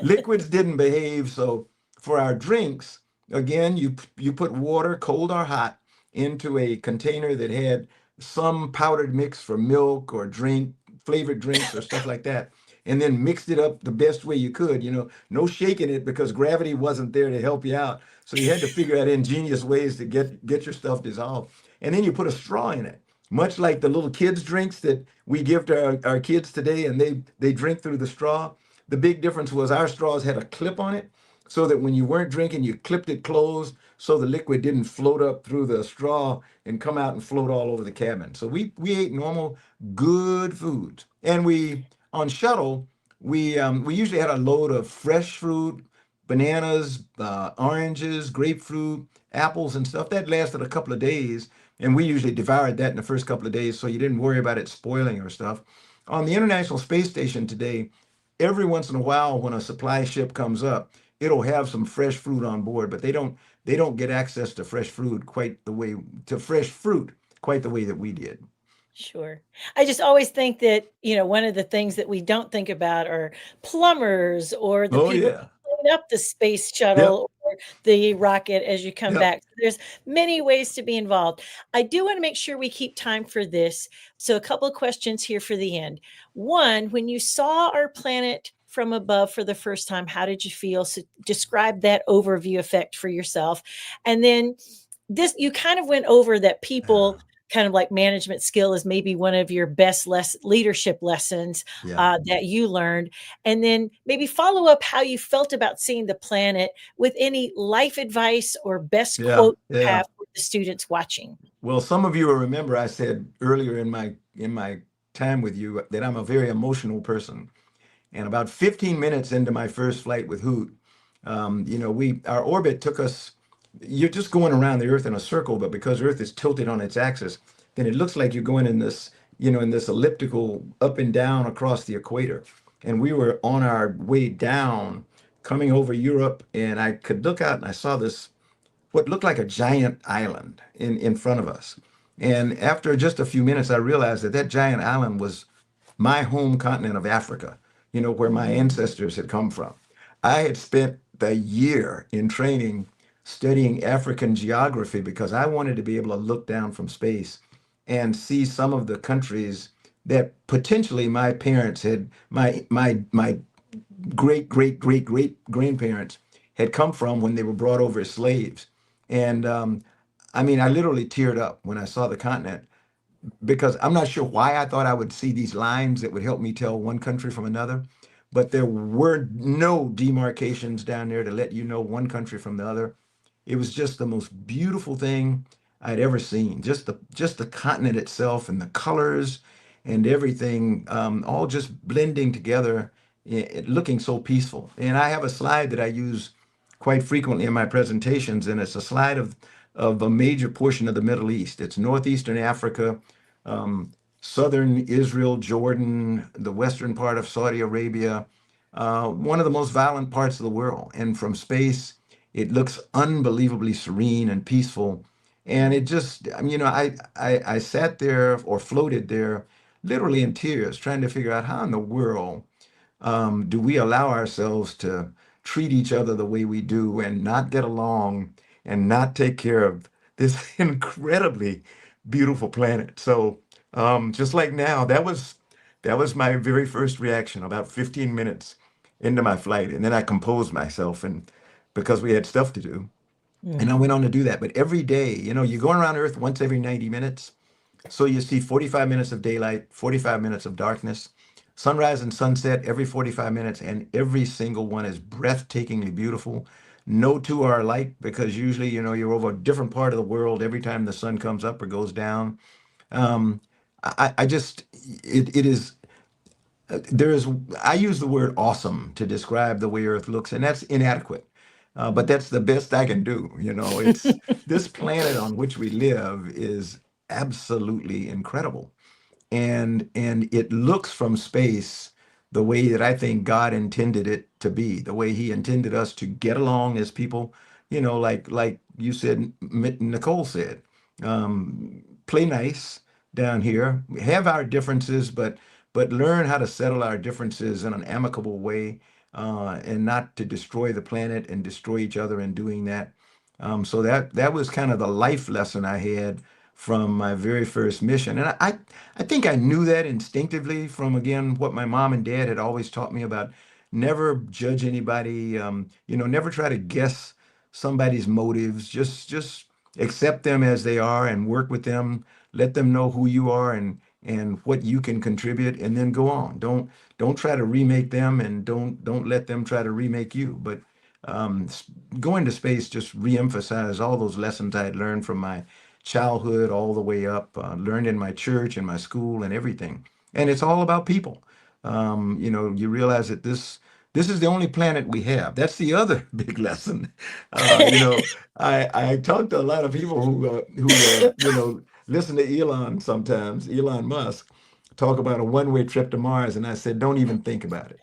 Liquids didn't behave, so for our drinks, again, you put water, cold or hot, into a container that had some powdered mix for milk or flavored drinks or stuff like that, and then mixed it up the best way you could. No shaking it because gravity wasn't there to help you out. So you had to figure out ingenious ways to get your stuff dissolved. And then you put a straw in it, much like the little kids' drinks that we give to our kids today, and they drink through the straw. The big difference was our straws had a clip on it so that when you weren't drinking, you clipped it closed so the liquid didn't float up through the straw and come out and float all over the cabin. So we ate normal, good foods. And on shuttle, we usually had a load of fresh fruit, bananas, oranges, grapefruit, apples, and stuff. That lasted a couple of days. And we usually devoured that in the first couple of days, so you didn't worry about it spoiling or stuff. On the International Space Station today, every once in a while when a supply ship comes up, it'll have some fresh fruit on board, but they don't get access to fresh fruit quite the way that we did.
Sure. I just always think that, one of the things that we don't think about are plumbers or the
Oh
people
yeah.
who clean up the space
Yep.
shuttle or the rocket as you come
Yep.
back. There's many ways to be involved. I do want to make sure we keep time for this. So a couple of questions here for the end. One, when you saw our planet from above for the first time, how did you feel? So describe that overview effect for yourself. And then this, you kind of went over that people kind of like management skill is maybe one of your best leadership lessons
Yeah.
that you learned. And then maybe follow up how you felt about seeing the planet with any life advice or best
Yeah.
quote you
Yeah.
have for the students watching.
Well, some of you will remember I said earlier in my time with you that I'm a very emotional person. And about 15 minutes into my first flight with Hoot, our orbit took us. You're just going around the Earth in a circle, but because Earth is tilted on its axis, then it looks like you're going in this elliptical up and down across the equator. And we were on our way down, coming over Europe, and I could look out and I saw this what looked like a giant island in front of us. And after just a few minutes, I realized that giant island was my home continent of Africa, where my ancestors had come from. I had spent the year in training studying African geography because I wanted to be able to look down from space and see some of the countries that potentially my parents had, my great great great great grandparents had come from when they were brought over as slaves. And I mean, I literally teared up when I saw the continent because I'm not sure why I thought I would see these lines that would help me tell one country from another, but there were no demarcations down there to let you know one country from the other. It was just the most beautiful thing I'd ever seen. Just the continent itself and the colors and everything, all just blending together, looking so peaceful. And I have a slide that I use quite frequently in my presentations, and it's a slide of a major portion of the Middle East. It's northeastern Africa, um, southern Israel, Jordan, the western part of Saudi Arabia, one of the most violent parts of the world. And from space, it looks unbelievably serene and peaceful. And it just, I mean, I sat there or floated there literally in tears, trying to figure out how in the world do we allow ourselves to treat each other the way we do and not get along and not take care of this incredibly beautiful planet? So just like now, that was my very first reaction about 15 minutes into my flight, and then I composed myself, and because we had stuff to do, and I
Mhm.
went on to do that. But every day, you're going around Earth once every 90 minutes. So you see 45 minutes of daylight, 45 minutes of darkness, sunrise and sunset every 45 minutes, and every single one is breathtakingly beautiful. No two are alike because usually, you're over a different part of the world every time the sun comes up or goes down. Um, I just, it is, there is, I use the word awesome to describe the way Earth looks, and that's inadequate. But that's the best I can do. It's this planet on which we live is absolutely incredible, and it looks from space the way that I think God intended it to be, the way He intended us to get along as people. Like you said, Nicole said, play nice down here, have our differences, but learn how to settle our differences in an amicable way, and not to destroy the planet and destroy each other in doing that. So that was kind of the life lesson I had from my very first mission. And I think I knew that instinctively from, again, what my mom and dad had always taught me about never judge anybody, never try to guess somebody's motives. Just accept them as they are and work with them. Let them know who you are and what you can contribute, and then go on. Don't try to remake them, and don't let them try to remake you. But um, s- going to space just reemphasized all those lessons I had learned from my childhood all the way up, learned in my church and my school and everything. And it's all about people. You realize that this is the only planet we have. That's the other big lesson. I talk to a lot of people who listen to Elon sometimes, Elon Musk, talk about a one-way trip to Mars, and I said, don't even think about it.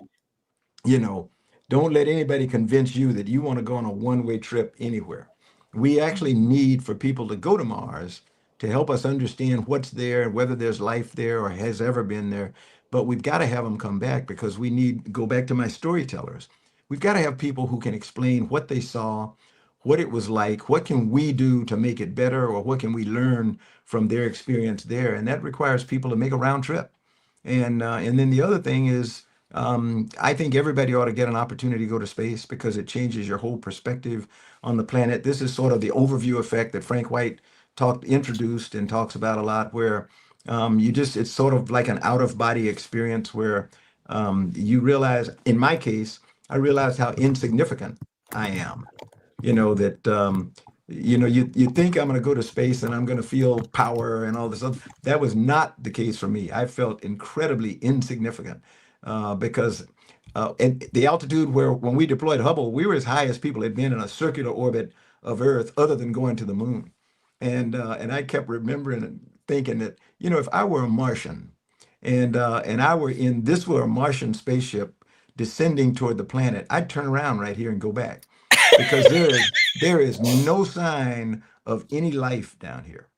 you know, don't let anybody convince you that you want to go on a one-way trip anywhere. We actually need for people to go to Mars to help us understand what's there, whether there's life there or has ever been there. But we've got to have them come back because we need, go back to my storytellers. We've got to have people who can explain what they saw, what it was like, what can we do to make it better, or what can we learn from their experience there. And that requires people to make a round trip. And then the other thing is, I think everybody ought to get an opportunity to go to space because it changes your whole perspective on the planet. This is sort of the overview effect that Frank White introduced and talks about a lot, where it's sort of like an out of body experience where you realize, in my case, I realized how insignificant I am. That you think I'm going to go to space and I'm going to feel power and all this other. That was not the case for me. I felt incredibly insignificant because and the altitude where, when we deployed Hubble, we were as high as people had been in a circular orbit of Earth other than going to the moon. And I kept remembering and thinking that, if I were a Martian and I were in this were a Martian spaceship descending toward the planet, I'd turn around right here and go back because there is no sign of any life down here.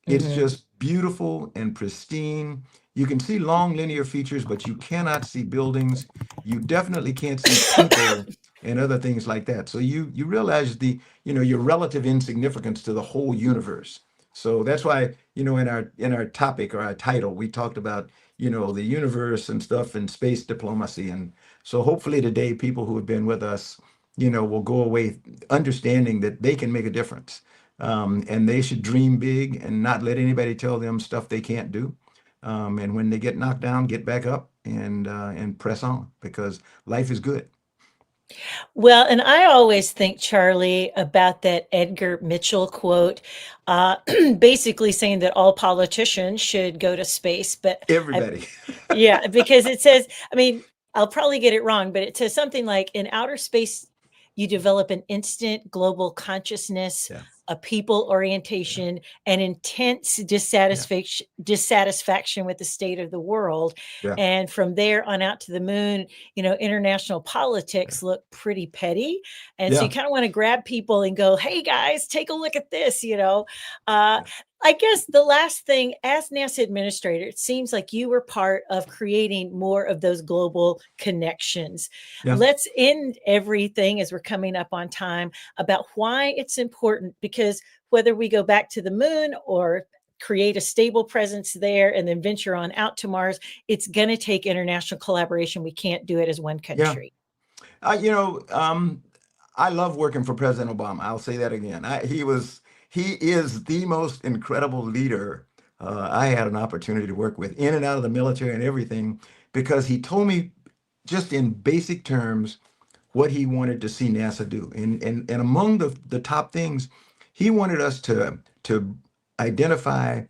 It's
Mhm.
just beautiful and pristine. You can see long linear features, but you cannot see buildings. You definitely can't see people and other things like that. So you realize your relative insignificance to the whole universe. So that's why, in our topic or our title, we talked about, the universe and stuff and space diplomacy. And so hopefully today, people who have been with us, will go away understanding that they can make a difference. And they should dream big and not let anybody tell them stuff they can't do. And when they get knocked down, get back up and press on because life is good.
Well, and I always think, Charlie, about that Edgar Mitchell quote, uh, basically saying that all politicians should go to space. But I,
Everybody.
yeah, because it says, I mean, I'll probably get it wrong, but it says something like in outer space, you develop an instant global consciousness,
Yeah,
a people
yeah,
orientation, and intense
yeah,
dissatisfaction with the state of the world.
yeah,
And from there on out to the moon, international politics look pretty petty. And so you
yeah,
kind of want to grab people and go, hey guys, take a look at this. Uh,
yeah,
I guess the last thing, as NASA administrator, it seems like you were part of creating more of those global connections.
yeah.
Let's end everything as we're coming up on time about why it's important, because whether we go back to the moon or create a stable presence there and then venture on out to Mars, it's going to take international collaboration. We can't do it as one
Yeah.
country.
You know, I love working for President Obama. I'll say that again. He is the most incredible leader I had an opportunity to work with in and out of the military and everything, because he told me just in basic terms what he wanted to see NASA do. And among the top things, he wanted us to identify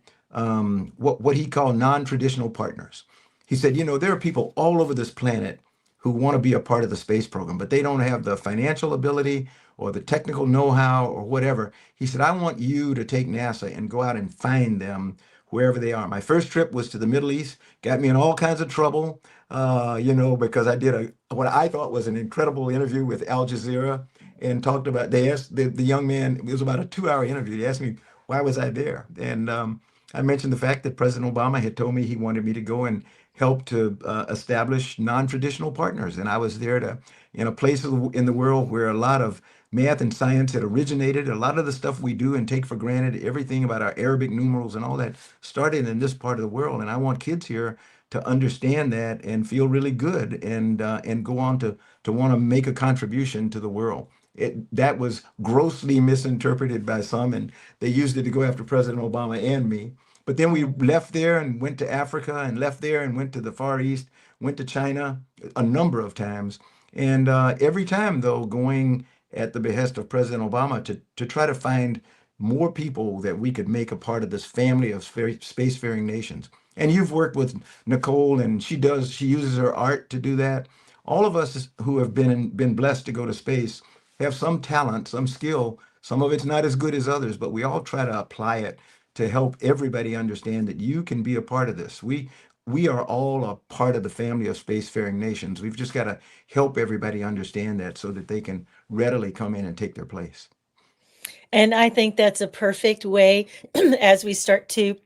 what he called non-traditional partners. He said, there are people all over this planet who want to be a part of the space program, but they don't have the financial ability or the technical know-how or whatever. He said, I want you to take NASA and go out and find them wherever they are. My first trip was to the Middle East, got me in all kinds of trouble, because I did what I thought was an incredible interview with Al Jazeera and talked about, they asked the young man, it was about a 2 hour interview. They asked me, why was I there? And I mentioned the fact that President Obama had told me he wanted me to go and help to establish non-traditional partners. And I was there in a place in the world where a lot of math and science had originated. A lot of the stuff we do and take for granted, everything about our Arabic numerals and all that started in this part of the world. And I want kids here to understand that and feel really good and go on to want to make a contribution to the world. That was grossly misinterpreted by some, and they used it to go after President Obama and me. But then we left there and went to Africa and left there and went to the Far East, went to China a number of times. And every time, though, going at the behest of President Obama to try to find more people that we could make a part of this family of spacefaring nations. And you've worked with Nicole, and she uses her art to do that. All of us who have been blessed to go to space have some talent, some skill. Some of it's not as good as others, but we all try to apply it to help everybody understand that you can be a part of this. We are all a part of the family of spacefaring nations. We've just got to help everybody understand that so that they can readily come in and take their place.
And I think that's a perfect way as we start to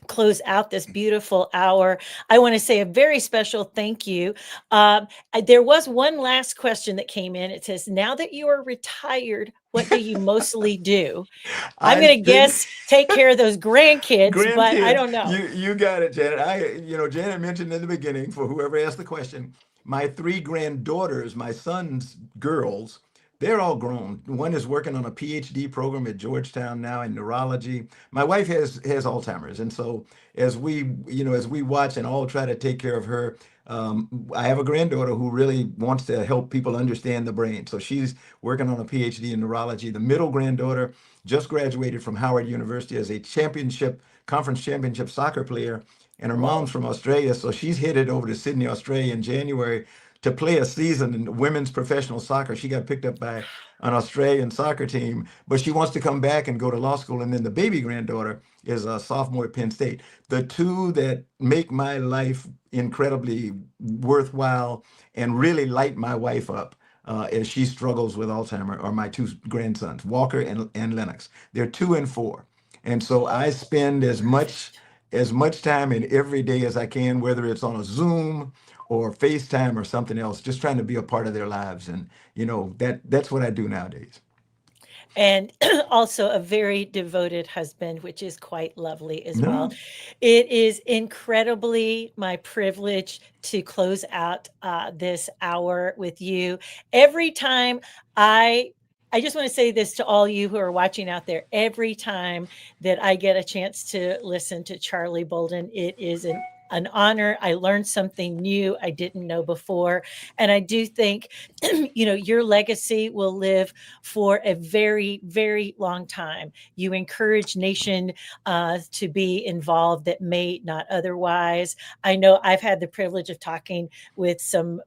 close out this beautiful hour. I want to say a very special thank you. There was one last question that came in. It says, now that you are retired, what do you mostly do? I'm
I
going to
spend
guess take care of those grandkids, but I
grandkids.
don't know.
You got it, Janet. Janet mentioned in the beginning, for whoever asked the question, my three granddaughters, my son's girls, they're all grown. One is working on a PhD program at Georgetown now in neurology. My wife has Alzheimer's, and so as we watch and all try to take care of her, I have a granddaughter who really wants to help people understand the brain. So she's working on a PhD in neurology. The middle granddaughter just graduated from Howard University as a conference championship soccer player, and her mom's
Whoa.
from Australia, so she's headed over to Sydney, Australia in January to play a season in women's professional soccer. She got picked up by an Australian soccer team, but she wants to come back and go to law school. And then the baby granddaughter is a sophomore at Penn State. The two that make my life incredibly worthwhile and really light my wife up as she struggles with Alzheimer are my two grandsons, Walker and Lennox. They're 2 and 4. And so I spend as much time in every day as I can, whether it's on a Zoom or FaceTime or something else, just trying to be a part of their lives. And that's what I do nowadays.
And also a very devoted husband, which is quite lovely as well.
No.
It is incredibly my privilege to close out this hour with you. Every time I I just want to say this to all you who are watching out there. Every time that I get a chance to listen to Charlie Bolden, it is an honor. I learned something new I didn't know before. And I do think, your legacy will live for a very, very long time. You encourage nation to be involved that may not otherwise. I know I've had the privilege of talking with some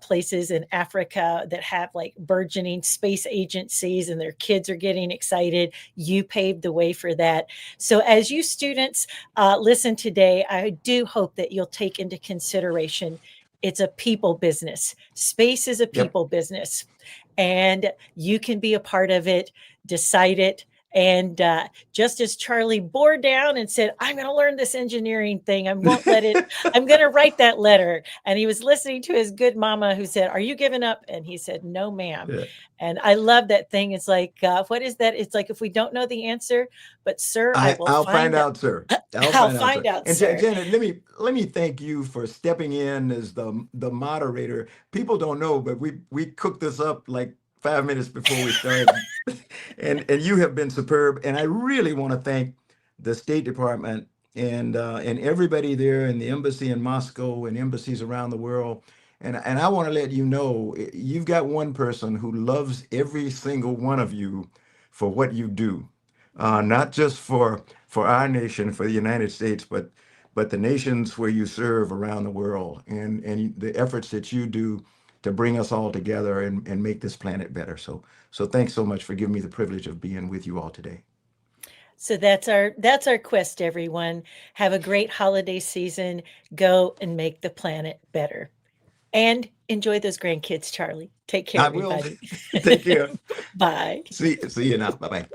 places in Africa that have like burgeoning space agencies and their kids are getting excited. You paved the way for that. So, as you students listen today, I do hope that you'll take into consideration it's a people business. Space is a
Yep.
people business, and you can be a part of it, decide it. And just as Charlie bore down and said, I'm going to learn this engineering thing, I won't let it, I'm going to write that letter. And he was listening to his good mama who said, are you giving up? And he said, no, ma'am.
Yeah.
And I love that thing. It's like, what is that? It's like, if we don't know the answer, but sir, I will
I'll find
find out.
out, sir. I'll
I'll
find out, sir.
find out,
And
sir.
Janet, let me thank you for stepping in as the moderator. People don't know, but we cooked this up like 5 minutes before we started, and you have been superb. And I really want to thank the State Department and everybody there in the embassy in Moscow and embassies around the world. And I want to let you know, you've got one person who loves every single one of you for what you do, not just for our nation, for the United States, but the nations where you serve around the world, and the efforts that you do to bring us all together and make this planet better. So thanks so much for giving me the privilege of being with you all today.
So that's our quest, everyone. Have a great holiday season. Go and make the planet better. And enjoy those grandkids, Charlie. Take care,
I will.
everybody.
Take care.
Bye.
See you now. Bye bye.